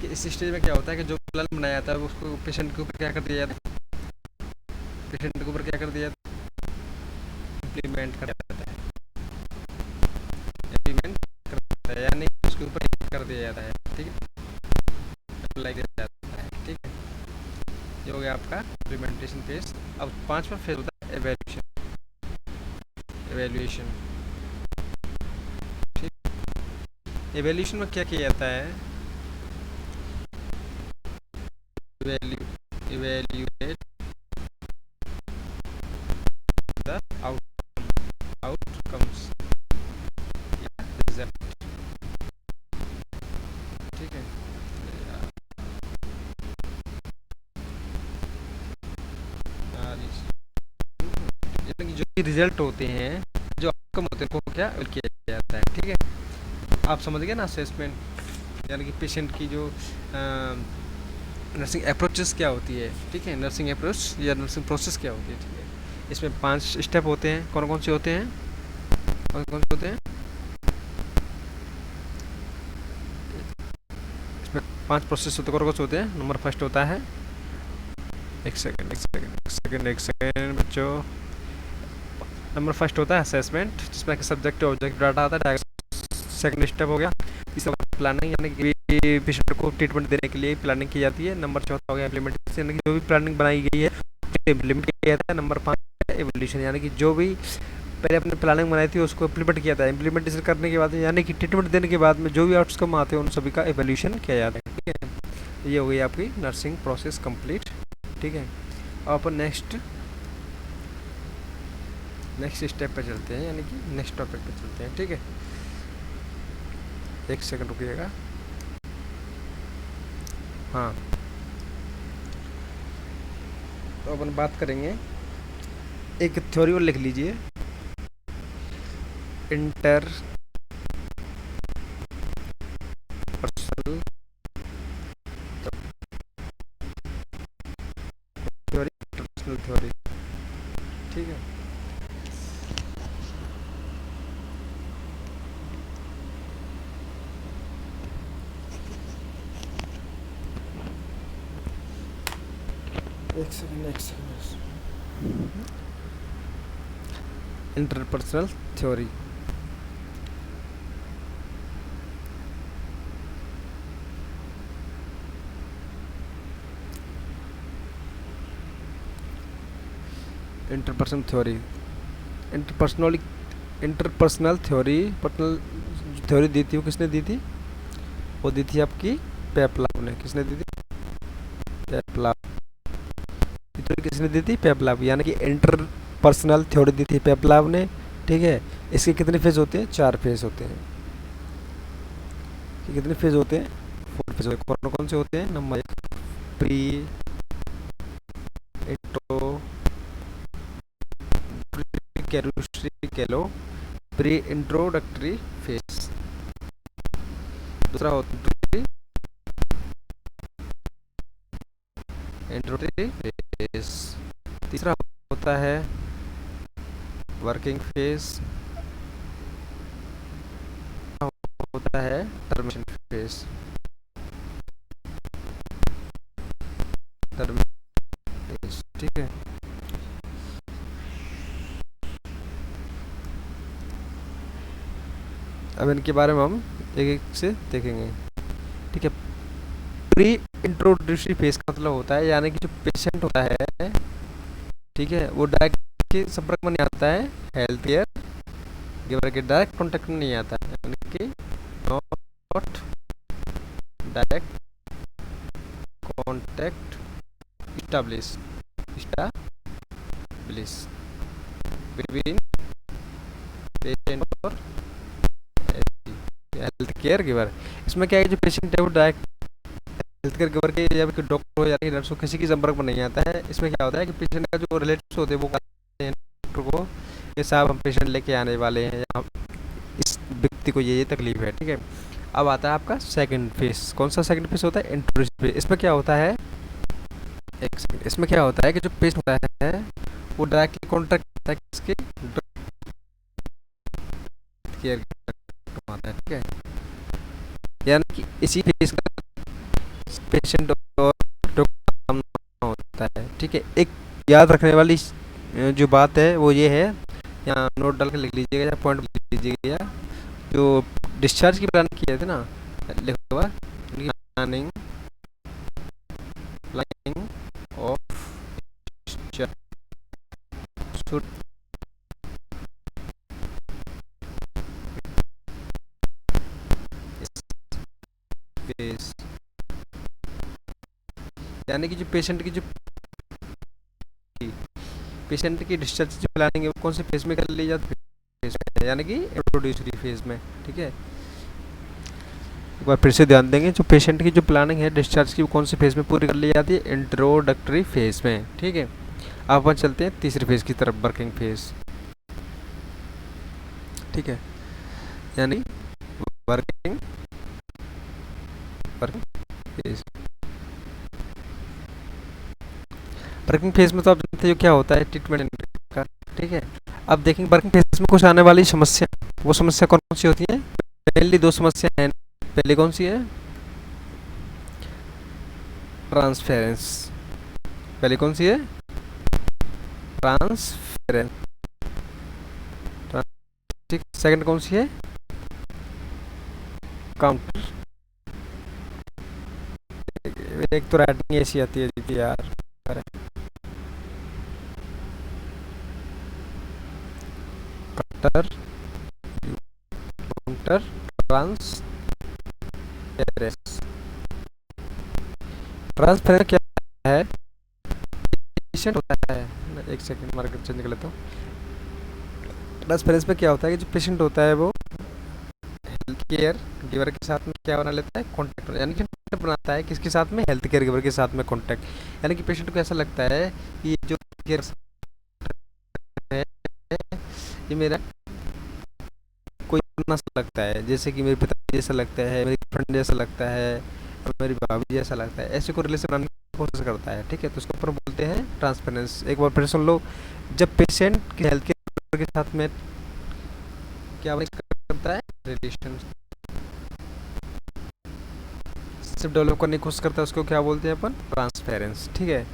कि इस स्टेज में क्या होता है कि जो प्लान बनाया जाता है उसको पेशेंट के ऊपर क्या कर दिया जाता है, पेशेंट के ऊपर क्या कर दिया जाता है, इम्प्लीमेंट कर जाता है, इम्प्लीमेंट कर जाता है, यानी उसके ऊपर कर दिया जाता है। ठीक है, अप्लाई किया जाता है। ठीक है, ये हो गया आपका इम्प्लीमेंटेशन फेज। अब 5वां फेज होता है एवेल्यूशन। एवेल्यूएशन, ठीक, एवेल्यूशन में क्या किया जाता है, evaluate the outcomes, यानी कि जो भी रिजल्ट होते हैं, जो आउटकम होते हैं, को क्या किया जाता है। ठीक है, आप समझ गए ना असेसमेंट यानी कि पेशेंट की जो नर्सिंग अप्रोचेस क्या होती है। ठीक है, नर्सिंग अप्रोच या नर्सिंग प्रोसेस क्या होती है। ठीक है, इसमें 5 स्टेप होते हैं। कौन कौन से होते हैं, कौन कौन से होते हैं? इसमें 5 प्रोसेस होते हैं। कौन कौन से होते हैं? नंबर फर्स्ट होता है, एक सेकेंड बच्चों। नंबर फर्स्ट होता है असेसमेंट, जिसमें कि सब्जेक्ट ऑब्जेक्ट डाटा आता है। सेकंड स्टेप हो गया तीसरा प्लानिंग, यानी कि पेशेंट को ट्रीटमेंट देने के लिए प्लानिंग की जाती है। नंबर चौथा हो गया इम्प्लीमेंटेशन, यानी कि जो भी प्लानिंग बनाई गई है इम्प्लीमेंट किया जाता है। नंबर 5 एवोल्यूशन, यानी कि जो भी पहले अपने प्लानिंग बनाई थी उसको इम्प्लीमेंट किया था। इम्प्लीमेंटेशन करने के बाद यानी कि ट्रीटमेंट देने के बाद में जो भी आउटकम आते हैं उन सभी का एवोल्यूशन किया जाता है। ठीक है, ये हो गई आपकी नर्सिंग प्रोसेस कंप्लीट। ठीक है, अब अपन नेक्स्ट स्टेप पे चलते हैं, यानी कि नेक्स्ट टॉपिक पे चलते हैं। ठीक है, एक सेकंड रुकिएगा। हाँ, तो अपन बात करेंगे, एक थ्योरी और लिख लीजिए, interpersonal theory, interpersonal theory. ठीक है, एक second. Interpersonal theory, interpersonal theory, interpersonal theory, personal theory दी थी वो किसने दी थी? वो दी थी आपकी पेपलाव ने। किसने दी थी? पेपलाव। थ्योरी किसने दी थी? पेपलाव। यानी कि इंटरपर्सनल थ्योरी दी थी पेपलाव ने। ठीक है, इसके कितने फेज होते हैं? 4 फेज होते हैं। कितने फेज होते हैं? 4 फेज होते हैं। कौन कौन से होते हैं? नंबर 1 प्री इंट्रो कैलो प्री इंट्रोडक्टरी फेज। दूसरा होता है इंट्रोडक्टरी फेज। तीसरा होता है वर्किंग फेज। होता है टर्मिनेशन फेज। ठीक है, अब इनके बारे में हम एक एक से देखेंगे। ठीक है, प्री इंट्रोडक्टरी फेज का मतलब होता है यानी कि जो पेशेंट होता है, ठीक है, वो डायरेक्ट के संपर्क में नहीं आता है, हेल्थ केयर गिवर के डायरेक्ट कॉन्टेक्ट में नहीं आता है, यानी कि not direct contact establish between patient और हेल्थ केयर गिवर। इसमें क्या है, जो पेशेंट है वो डायरेक्ट हेल्थ केयर गिवर के या डॉक्टर हो या नर्स हो किसी की संपर्क में नहीं आता है। इसमें क्या होता है कि पेशेंट का जो रिलेटिव्स होते हैं वो कहते हैं डॉक्टर को कि साहब हम पेशेंट लेके आने वाले हैं या इस व्यक्ति को ये तकलीफ है। ठीक है, अब आता है आपका सेकंड फेज। कौन सा सेकंड फेज होता है? Introduce phase. इसमें क्या होता है, एक सेकंड, इसमें क्या होता है कि जो पेशेंट होता है वो डायरेक्टली कॉन्टेक्ट करता है किसके? केयर आता है। ठीक है, यानी कि इसी फेज का पेशेंट और डॉक्टर होता है। ठीक है, एक याद रखने वाली जो बात है वो ये है, यहाँ नोट डाल के लिख लीजिएगा या पॉइंट लिख लीजिएगा, जो डिस्चार्ज की प्लानिंग की जाती है ना, लिखा हुआ प्लानिंग ऑफ शुड यानी कि जो पेशेंट की डिस्चार्ज की प्लानिंग है वो कौन से फेज में कर ली जाती है? यानी कि इंट्रोड्यूसरी फेज में। ठीक है, एक बार फिर से ध्यान देंगे, जो पेशेंट की जो प्लानिंग है डिस्चार्ज की वो कौन से फेज में पूरी कर ली जाती है? इंट्रोडक्टरी फेज में। ठीक है, अब अपन चलते हैं तीसरे फेज की तरफ, वर्किंग फेज। ठीक है, यानी working working phase. Working phase में तो आप जानते हो क्या होता है, ट्रीटमेंट का। ठीक है, अब देखेंगे वर्किंग फेज में कुछ आने वाली समस्या, वो समस्या कौन कौन सी होती है। पहली दो समस्या है, पहली कौन सी है, ट्रांसफेरेंस। पहली कौन सी है, ट्रांसफेरेंस। ठीक, सेकंड कौन सी है, काउंटर। एक तो राइटिंग ऐसी आती है दीदी यार, काउंटर, काउंटर ट्रांसफेरेंस। ट्रांसफेरेंस क्या है, पेशेंट होता है, एक सेकंड मार्केट चेंज कर लेता हूँ। ट्रांसफेरेंस में क्या होता है कि जो पेशेंट होता है वो हेल्थ केयर गिवर के साथ में क्या बना लेता है, कॉन्टैक्ट, यानी कि contact बनाता है किसके साथ में, हेल्थ केयर गिवर के साथ में कॉन्टैक्ट। यानी कि पेशेंट को ऐसा लगता है कि जो केयर है ये मेरा कोई अपना सा लगता है, जैसे कि मेरे पिताजी जैसा लगता है, मेरी फ्रेंड जैसा लगता है, और मेरी भाभी जैसा लगता है, ऐसे को रिलेशन बनाने की कोशिश करता है। ठीक है, तो उसको ऊपर बोलते हैं ट्रांसपेरेंस। एक बार फिर सुन लो, जब पेशेंट की हेल्थ केयर के साथ में क्या करता है, रिलेशन डेवलप करने की कोशिश करता है, उसको क्या बोलते हैं अपन, ट्रांसपेरेंस। ठीक है,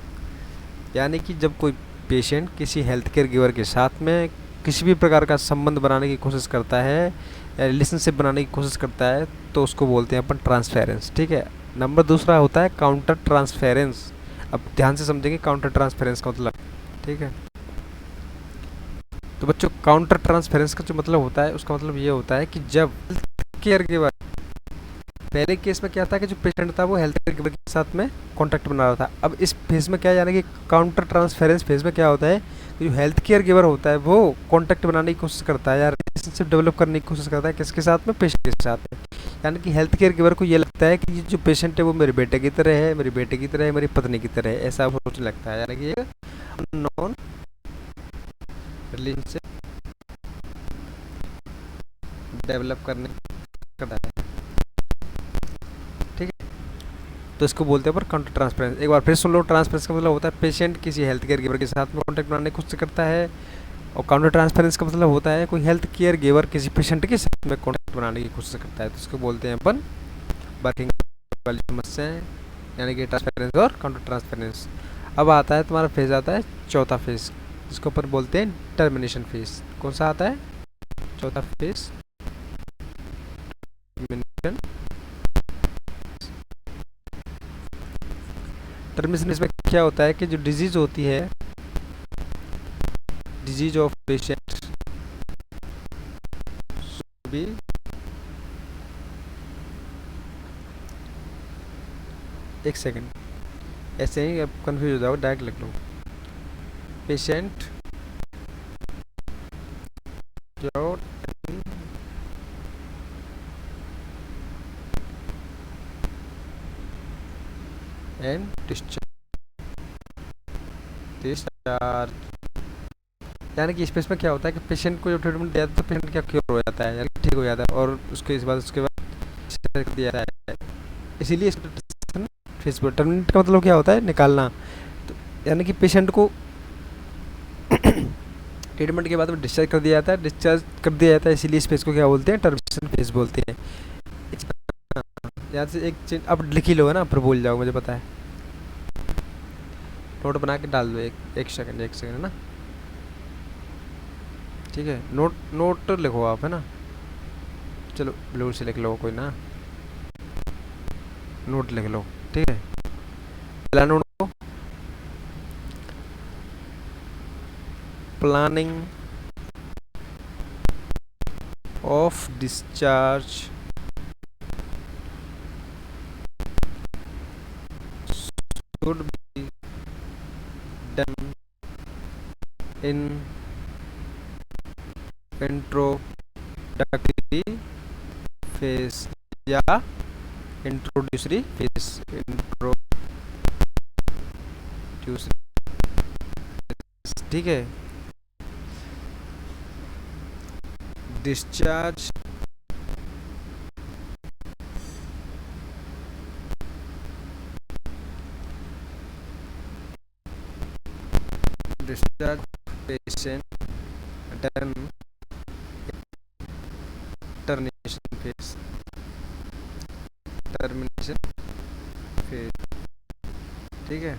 यानी कि जब कोई पेशेंट किसी हेल्थ केयर गिवर के साथ में किसी भी प्रकार का संबंध बनाने की कोशिश करता है या रिलेशनशिप बनाने की कोशिश करता है, तो उसको बोलते हैं अपन ट्रांसफेरेंस। ठीक है, नंबर दूसरा होता है काउंटर ट्रांसफेरेंस। अब ध्यान से समझेंगे काउंटर ट्रांसफेरेंस का मतलब। ठीक है, तो बच्चों काउंटर ट्रांसफेरेंस का जो मतलब होता है, उसका मतलब ये होता है कि जब केयर गिवर, पहले केस में क्या था कि जो पेशेंट था वो हेल्थ केयर गिवर के साथ में कॉन्टैक्ट बना रहा था। अब इस फेज में क्या है, यानी कि काउंटर ट्रांसफेरेंस फेज में क्या होता है, जो हेल्थ केयर गिवर होता है वो कॉन्टैक्ट बनाने की कोशिश करता है या रिलेशनशिप डेवलप करने की कोशिश करता है, किसके साथ में, पेशेंट के साथ में। यानी कि हेल्थ केयर गिवर को ये लगता है कि ये जो पेशेंट है वो मेरे बेटे की तरह है, मेरी बेटे की तरह है, मेरी पत्नी की तरह है, ऐसा सोचने लगता है। यानी कि ये नॉन रिलेशनशिप डेवलप करने करता है। ठीक है, तो इसको बोलते हैं पर काउंटर ट्रांसफरेंस। एक बार फिर सुन लो, ट्रांसफरेंस का मतलब होता है पेशेंट किसी हेल्थ केयर गिवर के साथ में कॉन्टैक्ट बनाने की कोशिश करता है, और काउंटर ट्रांसफरेंस का मतलब होता है कोई हेल्थ केयर गिवर किसी पेशेंट के साथ में कॉन्टैक्ट बनाने की कोशिश करता है, तो इसको बोलते हैं अपन वर्किंग वाली समस्याएं, यानी कि ट्रांसफरेंस और काउंटर ट्रांसफरेंस। अब आता है तुम्हारा फेज, आता है चौथा फेज, जिसको अपन बोलते हैं टर्मिनेशन फेज। कौन सा आता है, चौथा फेज, टर्मिनेशन। टर्मिनेशन में क्या होता है कि जो डिजीज होती है, डिजीज ऑफ पेशेंट भी, एक सेकंड, ऐसे ही अब कंफ्यूज हो जाओ, डायरेक्ट लिख लो, पेशेंट जो एंड डिस्चार्ज। यानी कि इस में क्या होता है कि पेशेंट को जब ट्रीटमेंट दिया जाता है तो पेशेंट क्या क्योर हो जाता है, यानी ठीक हो जाता है, और उसके बाद discharge कर दिया जाता है। इसीलिए फेस पर टर्मिनेट का मतलब क्या होता है, निकालना। तो यानी कि पेशेंट को ट्रीटमेंट के बाद में डिस्चार्ज कर दिया जाता है, डिस्चार्ज कर दिया जाता है, इसीलिए इस फेज को क्या बोलते हैं, टर्मिनेशन फेज बोलते हैं। यहाँ से एक चीज अब लिख ही लो है ना, फिर भूल जाओ, मुझे पता है। नोट बना के डाल दो, एक सेकंड, एक सेकंड है ना। ठीक है, नोट लिखो आप, है ना। चलो ब्लू से लिख लो कोई ना, नोट लिख लो। ठीक है, पहला नोट को planning of discharge should be done in introductory phase या इंट्रोड्यूसरी फेज, इंट्रोड्यूसरी ठीक है। Discharge discharge patient termination phase, termination phase, ठीक है।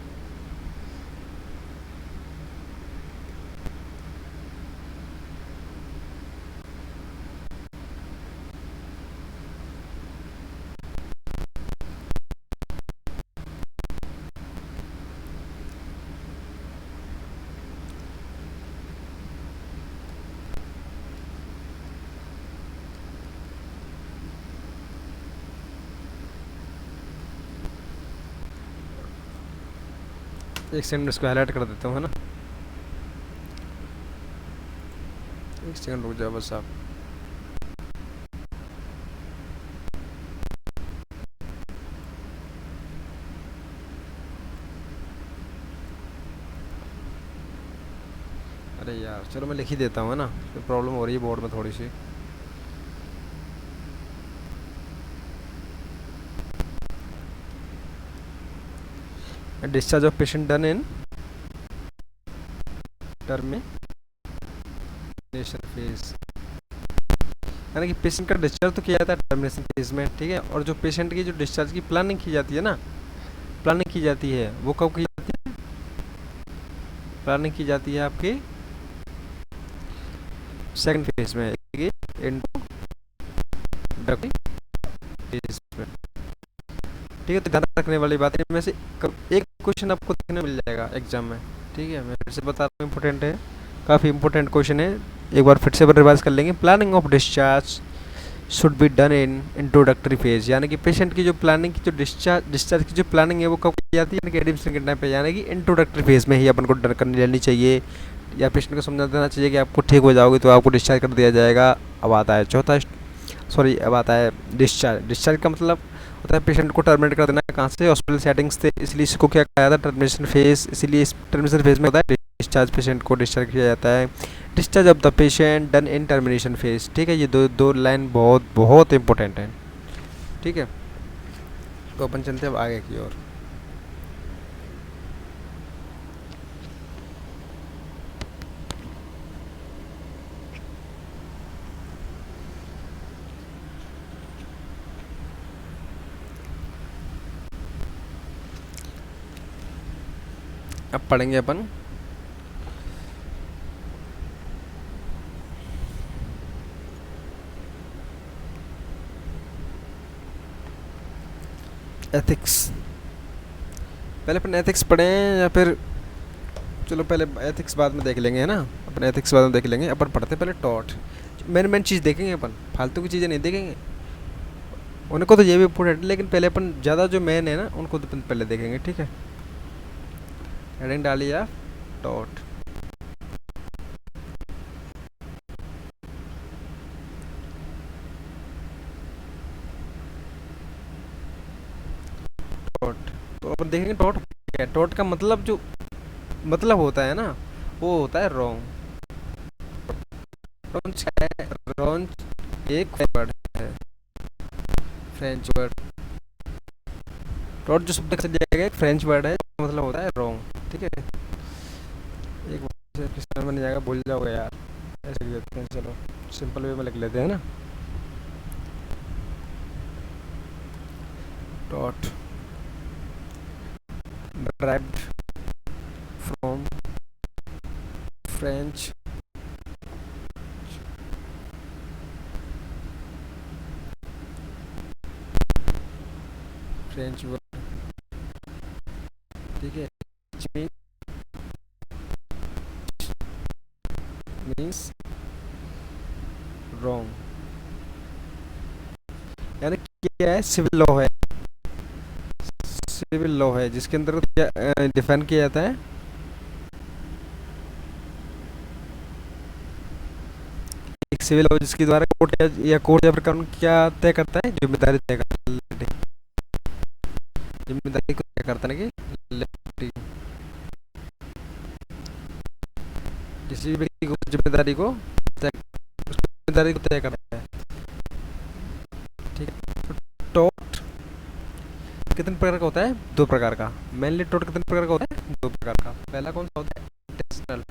एक सेकंड इसको हाईलाइट कर देता हूँ, है ना। एक सेकंड रुक जाओ बस आप। अरे यार चलो मैं लिख ही देता हूँ, है ना, तो प्रॉब्लम हो रही है बोर्ड में थोड़ी सी। Discharge of patient done in termination phase, यानी कि पेशेंट का डिस्चार्ज तो किया जाता है टर्मिनेशन फेज में, ठीक है। और जो पेशेंट की जो डिस्चार्ज की प्लानिंग की जाती है ना, प्लानिंग की जाती है वो कब की जाती है? प्लानिंग की जाती है आपकी सेकंड फेज में, इंट्रोडक्टरी फेज में, ठीक है। तो ध्यान रखने वाली बात है में से एक क्वेश्चन आपको देखने मिल जाएगा एग्जाम में, ठीक है। मैं फिर से बता रहा हूँ, इंपॉर्टेंट है, काफ़ी इंपॉर्टेंट क्वेश्चन है। एक बार फिर से रिवाइज कर लेंगे। Planning of discharge should be done in introductory phase, यानी कि पेशेंट की जो प्लानिंग की जो डिस्चार्ज की जो प्लानिंग है वो कब की जाती है? यानी कि एडमिशन के टाइम पे, यानी कि इंट्रोडक्टरी फेज में ही अपन को डन करनी लेनी चाहिए, या पेशेंट को समझा देना चाहिए कि आपको ठीक हो जाओगे तो आपको डिस्चार्ज कर दिया जाएगा। अब आता है अब आता है डिस्चार्ज। डिस्चार्ज का मतलब होता है पेशेंट को टर्मिनेट कर देना, कहाँ से? हॉस्पिटल सेटिंग्स से, इसलिए इसको क्या कहा जाता है? Termination phase. इसीलिए इस टर्मिनेशन फेज में होता है डिस्चार्ज, पेशेंट को डिस्चार्ज किया जाता है। Discharge of the patient done in termination phase, ठीक है। ये दो लाइन बहुत बहुत इंपॉर्टेंट है, ठीक है। तो अपन चलते हैं अब आगे की ओर। अब पढ़ेंगे अपन एथिक्स। पहले अपन एथिक्स पढ़ें या फिर चलो पहले एथिक्स बाद में देख लेंगे, है ना। अपन एथिक्स बाद में देख लेंगे। अपन पढ़ते पहले टॉट, मेन चीज़ देखेंगे अपन, फालतू की चीज़ें नहीं देखेंगे। उनको तो ये भी इम्पोर्टेंट है, लेकिन पहले अपन ज़्यादा जो मेन है ना उनको तो अपन पहले देखेंगे, ठीक है। हेडिंग डालिए आप, टॉट। टॉट तो अपन देखेंगे टॉट क्या है। टॉट का मतलब जो मतलब होता है ना, वो होता है रॉन्ग। रॉन्च है, रॉन्च एक वर्ड है, फ्रेंच वर्ड। टॉट जो शब्द से दिया गया एक फ्रेंच वर्ड है, मतलब होता है रॉन्ग, ठीक है। एक बार से समझ में नहीं जाएगा, भूल जाओगे यार, ऐसे लिख देते हैं। चलो सिंपल वे में लिख लेते हैं ना। Taught derived from French word, ठीक है, मीन्स रॉन्ग। यानी क्या है? सिविल लॉ है, सिविल लॉ है जिसके अंदर क्या डिफाइन किया जाता है? एक सिविल लॉ जिसके द्वारा कोर्ट या फिर कानून क्या तय करता है? जिम्मेदारी तय करता है, जिम्मेदारी को तय करता है कि किसी भी व्यक्ति को जिम्मेदारी को तय करता है। ठीक है। टोट कितने प्रकार का होता है? दो प्रकार का। मेनली टोट कितने प्रकार का होता है? दो प्रकार का। पहला कौन सा होता है? इंटेंशनल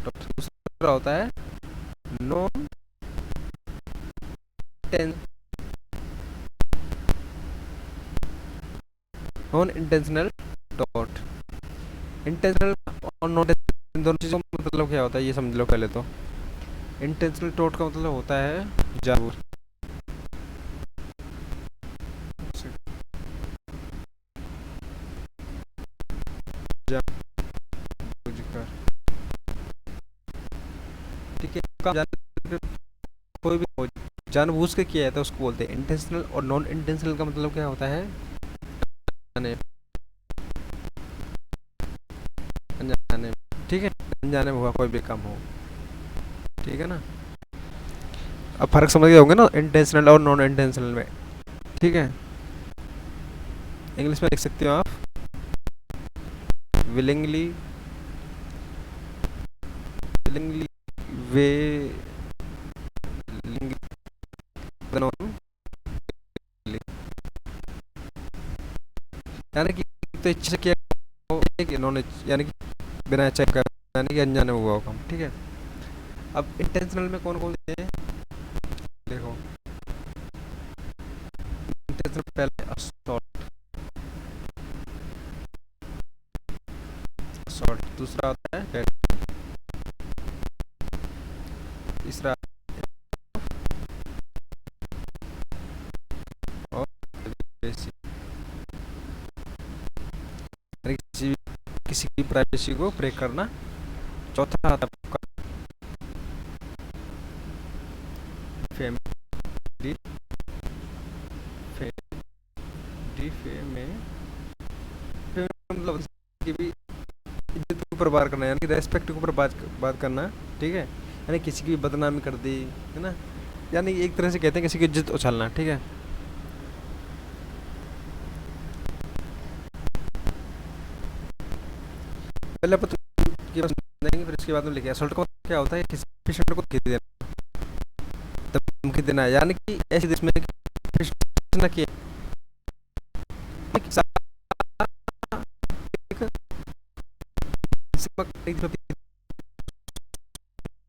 टोट। दूसरा होता है नॉन नॉन इंटेंशनल टोट। इंटेंशनल और नॉन इंटेंशनल दोनों चीज़ों का मतलब क्या होता है ये समझ लो पहले तो। इंटेंशनल टोट का मतलब होता है जानबूझ जानबूझकर। ठीक है। कोई भी हो जानबूझ के किया जाता है उसको बोलते हैं इंटेंशनल। और नॉन इंटेंशनल का मतलब क्या होता है? अनजाने अनजाने। ठीक है। अनजाने में हुआ कोई भी काम हो। ठीक है ना। अब फर्क समझ गए होंगे ना इंटेंशनल और नॉन इंटेंशनल में। ठीक है। इंग्लिश में लिख सकते हो आप विलिंगली विलिंगली वे यानी कि तो इच्छा से किया नॉन यानी कि बिना चेक कर यानी कि अनजाने में हुआ काम। ठीक है। अब इंटेंशनल में कौन कौन से हैं देखो। इंटेंशनल पहले असॉल्ट असॉल्ट। दूसरा होता है तीसरा और बेसिक यानी किसी की प्राइवेसी को ब्रेक करना। चौथा आता है आपका फैमिली मतलब कि भी इज्जत के ऊपर बात करना यानी कि रेस्पेक्ट के ऊपर बात करना। ठीक है। यानी किसी की बदनामी कर दी है ना। यानी एक तरह से कहते हैं किसी की इज्जत उछालना। ठीक है। पहले अपन की बात समझेंगे फिर इसके बाद में लिखे असल्ट का क्या होता है? किसी पेशेंट को धमकी देना। धमकी देना यानी कि ऐसे देश में पेशेंट ना किए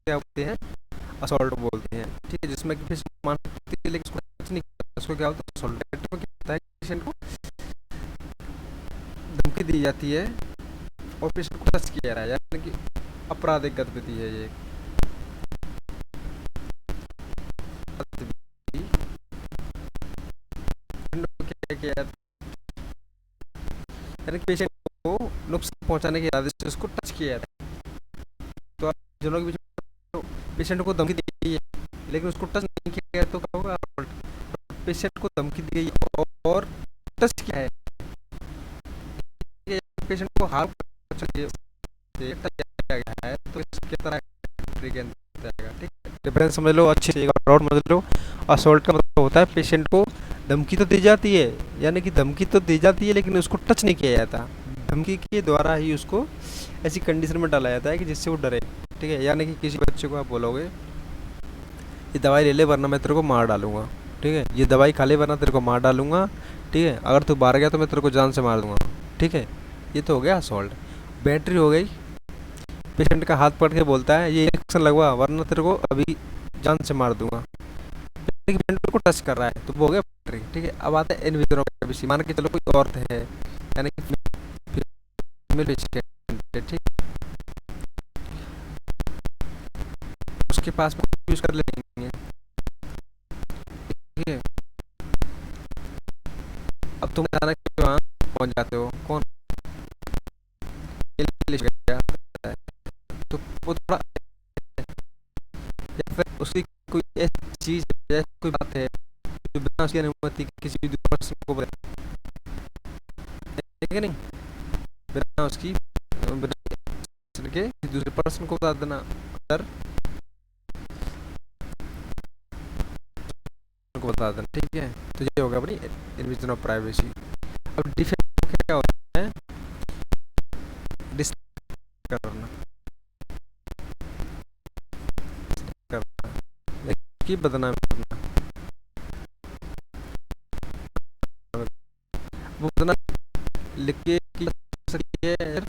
क्या बोलते हैं? असॉल्ट बोलते हैं। ठीक है। जिसमें कि पेशेंट मान सकती है लेकिन उसको कुछ नहीं किया, उसको क्या होता है? असॉल्ट में क्या होता है? पेशेंट को धमकी दी जाती है और पेशेंट को टच किया जा रहा है यानी कि आपराधिक गतिविधि है ये। क्या किया यानी कि पेशेंट को नुकसान पहुंचाने के इरादे से उसको टच किया जाता है। तो आप दोनों के बीच में पेशेंट को धमकी दी है लेकिन उसको टच नहीं किया गया तो क्या होगा? पेशेंट को धमकी दी गई और टच किया है पेशेंट को हार्म किया गया है तो इसके तरह जाएगा। ठीक है। डिफरेंस समझ लो अच्छे से, और समझ लो। असॉल्ट का मतलब होता है पेशेंट को धमकी तो दी जाती है यानी कि धमकी तो दी जाती है लेकिन उसको टच नहीं किया जाता। धमकी के द्वारा ही उसको ऐसी कंडीशन में डाला जाता है कि जिससे वो डरे। ठीक है। यानी कि किसी बच्चे को आप बोलोगे ये दवाई ले ले वरना मैं तेरे को मार डालूंगा। ठीक है। ये दवाई खा ले वरना तेरे को मार डालूंगा। ठीक है। अगर तू बाहर गया तो मैं तेरे को जान से मार दूंगा। ठीक है। ये तो हो गया असॉल्ट। बैटरी हो गई पेशेंट का हाथ पकड़ के बोलता है ये इंजेक्शन लगवा वरना तेरे को अभी जान से मार दूंगा। पेशेंट को टच कर रहा है तो वो हो गया बैटरी। ठीक है। अब आता है इन विट्रो प्राइवेसी। मान के चलो कोई औरत है यानी कि फीमेल पेशेंट है। ठीक। उसके पास में यूज कर लेंगे। ठीक है। अब तुम अचानक वहाँ पहुँच जाते हो कौन गया तो वो थोड़ा या फिर उसकी कोई ऐसी चीज है कोई बात है जो बिना उसकी अनुमति किसी भी दूसरे पर्सन को बताए। ठीक है नहीं। बिना उसकी बिना के दूसरे पर्सन को बता देना सर बता देना, ठीक है। तो ये होगा अपनी इन्वेजन ऑफ प्राइवेसी। अब डिफेक्ट क्या होता है, डिस्क्लोज करना की बदनामी करना, वो बदनामी लिख के की जा सकती है,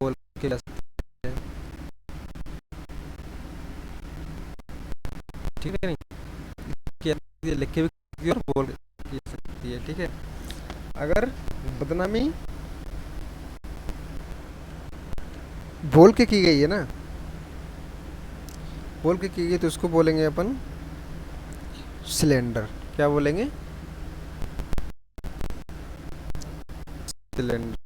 बोल के जा सकती है, ठीक है। नहीं लिख के भी और बोल के की जा सकती है, ठीक है। अगर बदनामी बोल के की गई है ना, बोल के की गई तो उसको बोलेंगे अपन सिलेंडर। क्या बोलेंगे, सिलेंडर,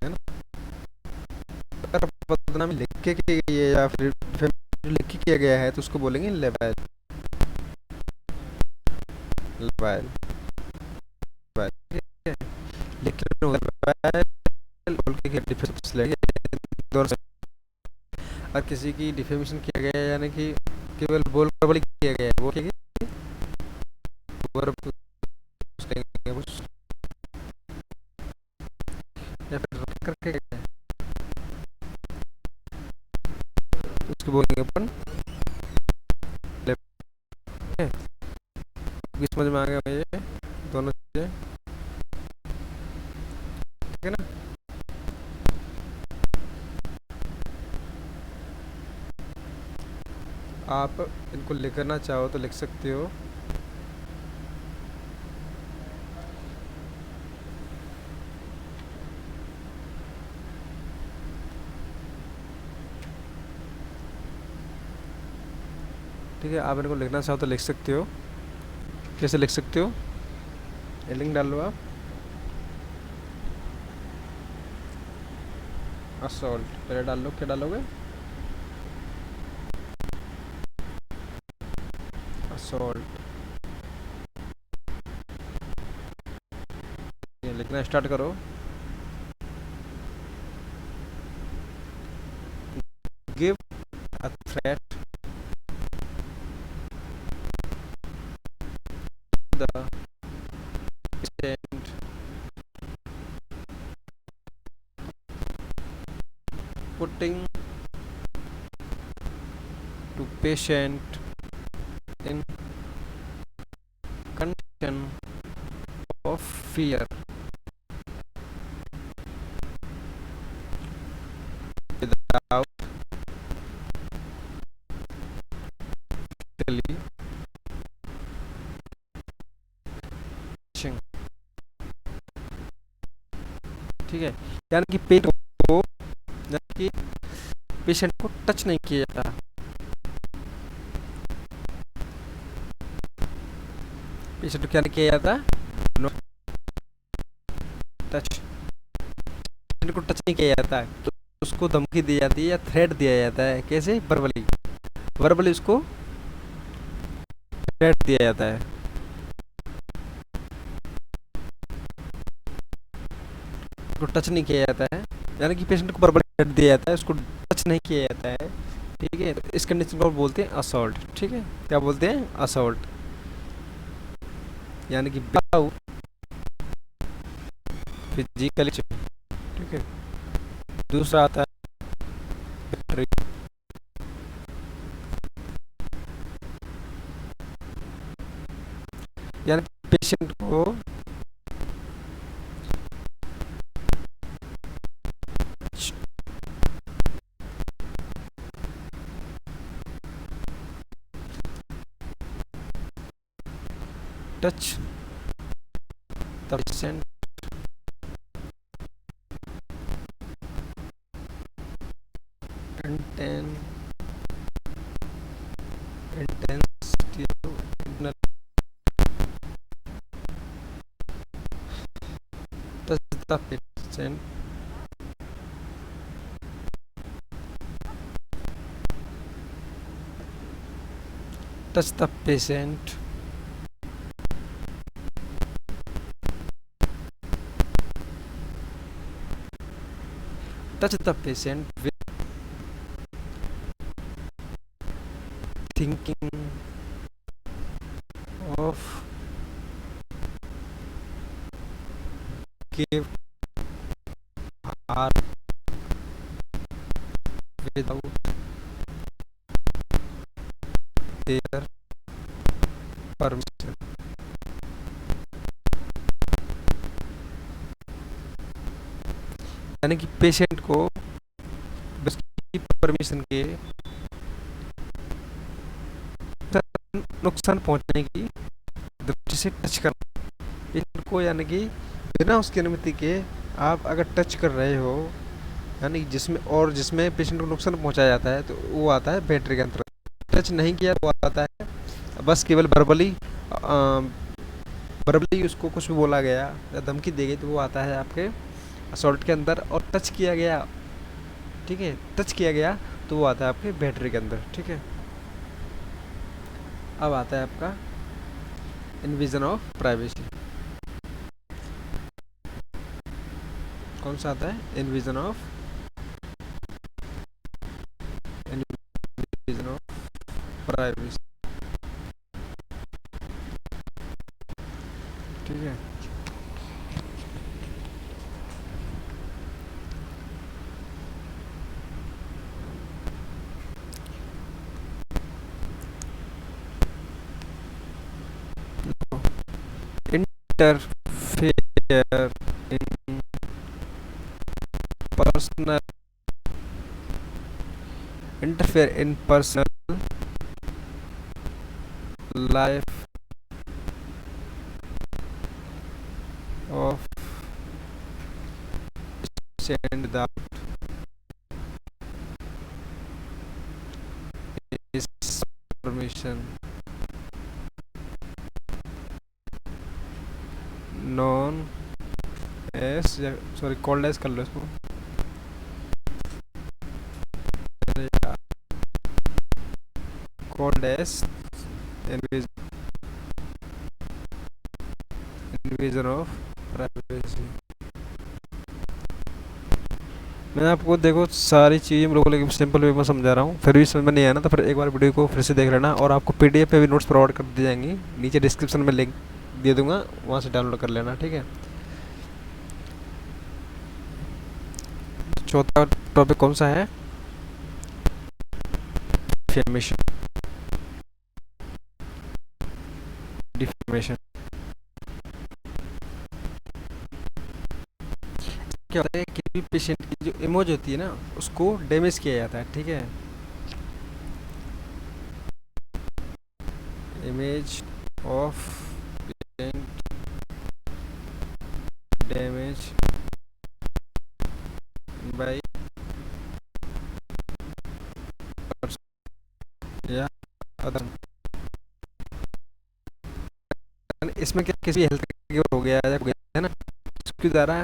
है ना। अगर बदनामी लिख के की गई है या फिर लिख के किया गया है तो उसको बोलेंगे लेवाइल, लेवाइल, लिख के बोल के डिफेमेशन लेंगे। और किसी की डिफेमेशन किया गया है यानी कि केवल बोल कर किया गया है, वो या फिर करके गया है, तो उसको बोलेंगे अपन समझ में आ गया ये दोनों चीजें, ठीक है ना। आप इनको लिखना चाहो तो लिख सकते हो। ठीक है, आप इनको लिखना चाहो तो लिख सकते हो। कैसे लिख सकते हो, लिंक डाल लो आप, असॉल्ट पहले डाल लो। क्या डालोगे, असॉल्ट। लिखना स्टार्ट करो। Give a threat the patient putting to patient in condition of fear without really touching, ठीक है। यानी कि पेट को, यानी कि पेशेंट को टच नहीं किया जाता, पेशेंट को क्या नहीं किया जाता, नो टच, पेशेंट को टच नहीं किया जाता, तो उसको धमकी दी जाती है या थ्रेट दिया जाता है। कैसे, वर्बली, वर्बली उसको थ्रेट दिया जाता है। उसको टच नहीं किया जाता है, यानी कि पेशेंट को वर्बली थ्रेट दिया जाता है, उसको टच नहीं किया जाता है, ठीक है। तो इस कंडीशन को बोलते हैं असॉल्ट, ठीक है। क्या बोलते हैं, असॉल्ट, यानी कि फिजिकली, ठीक है। दूसरा आता है यानी पेशेंट को touch the patient intensity touch the patient touch the patient touch the patient with give are without their permission. यानी कि पेशेंट को उसकी परमिशन के नुकसान पहुंचने की दृष्टि से टच करना पेशेंट को, यानी कि बिना उसकी अनुमति के आप अगर टच कर रहे हो, यानी जिसमें पेशेंट को नुकसान पहुंचाया जाता है, तो वो आता है बैटरी के अंतर्गत। टच नहीं किया तो आता है बस केवल वर्बली उसको कुछ भी बोला गया या धमकी दी गई, तो वो आता है आपके असॉल्ट के अंदर। और टच किया गया, ठीक है, टच किया गया तो वो आता है आपके बैटरी के अंदर। ठीक है, अब आता है आपका इन्विजन ऑफ प्राइवेसी। कौन सा आता है? Invasion of privacy. ठीक है, interfere in personal life of patient without his permission, known as, sorry, called as कर लो इसको, called as invasion of privacy। मैंने आपको देखो सारी चीज़ें हम लोगों को सिंपल वे में समझा रहा हूँ, फिर भी समझ में नहीं आया ना तो फिर एक बार वीडियो को फिर से देख लेना। और आपको पीडीएफ पे भी नोट्स प्रोवाइड कर दी जाएंगी, नीचे डिस्क्रिप्शन में लिंक दे दूंगा, वहाँ से डाउनलोड कर लेना। ठीक है, चौथा टॉपिक कौन सा है? डिफेमेशन। डिफेमेशन क्या होता है? किसी भी पेशेंट की जो इमेज होती है ना, उसको डैमेज किया जाता है। ठीक है, image of patient damage bye या अदर। इसमें क्या किसी हेल्थ केयर हो गया है ना, उसके द्वारा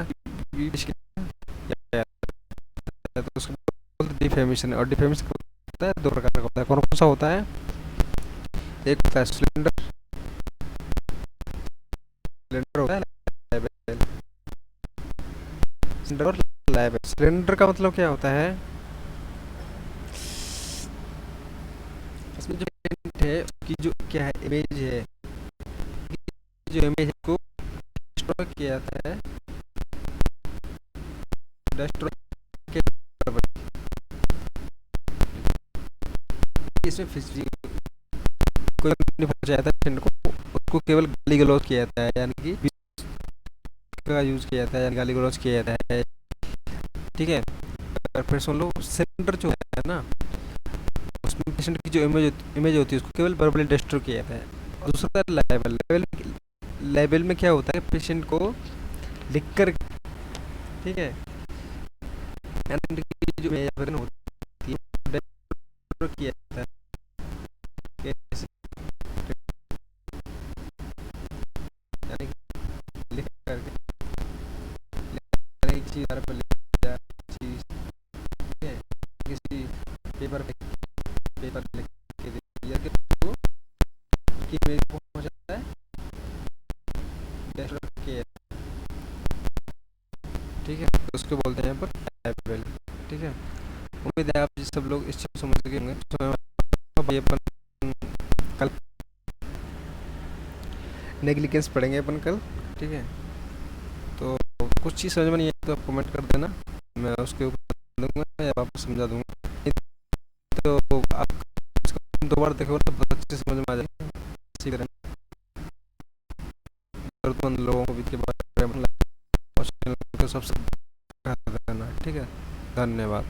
तो उसको डिफेमेशन। और डिफेमेशन होता है दो प्रकार का होता है। कौन कौन सा होता है? एक होता है सिलेंडर होता है, सिलेंडर और लाइबल। सिलेंडर का मतलब क्या होता है? इसमें जो पेशेंट है उसकी जो क्या है इमेज है, जो इमेज को डिस्ट्रॉय किया जाता है, डिस्ट्रॉय इसमें कोई नहीं पहुंचाया जाता पेशेंट को, उसको केवल गाली गलौज किया जाता है, यानी कि का यूज किया जाता है, यानी गाली गलौज किया जाता है। ठीक है, फिर सुन लो, सिलेंडर जो है ना, उसमें पेशेंट की जो इमेज होती है उसको केवल वर्बली डिस्ट्रॉय किया जाता है। और दूसरा लाइबल में क्या होता है? पेशेंट को लिखकर, ठीक है, जो होती है किया जाता है, यानी लिख करके चीज किसी पेपर लिख के दिया कि मेरे को हो जाता है। ठीक है, तो उसको बोलते हैं यहाँ पर लाइबल। ठीक है, उम्मीद है आप सब लोग इस चीज़ को समझ सके होंगे। तो अपन कल नेग्लिजेंस पढ़ेंगे अपन कल। ठीक है, तो कुछ चीज़ समझ में नहीं आई तो आप कमेंट कर देना, मैं उसके ऊपर दूंगा या वापस समझा दूंगा। नहीं तो आप इसको 2 बार देखो तो बहुत अच्छे से समझ में आ जाएगा। इसी तरह ज़रूरतमंद लोगों को भी के बारे में चैनल को सब्सक्राइब कर देना। ठीक है, धन्यवाद।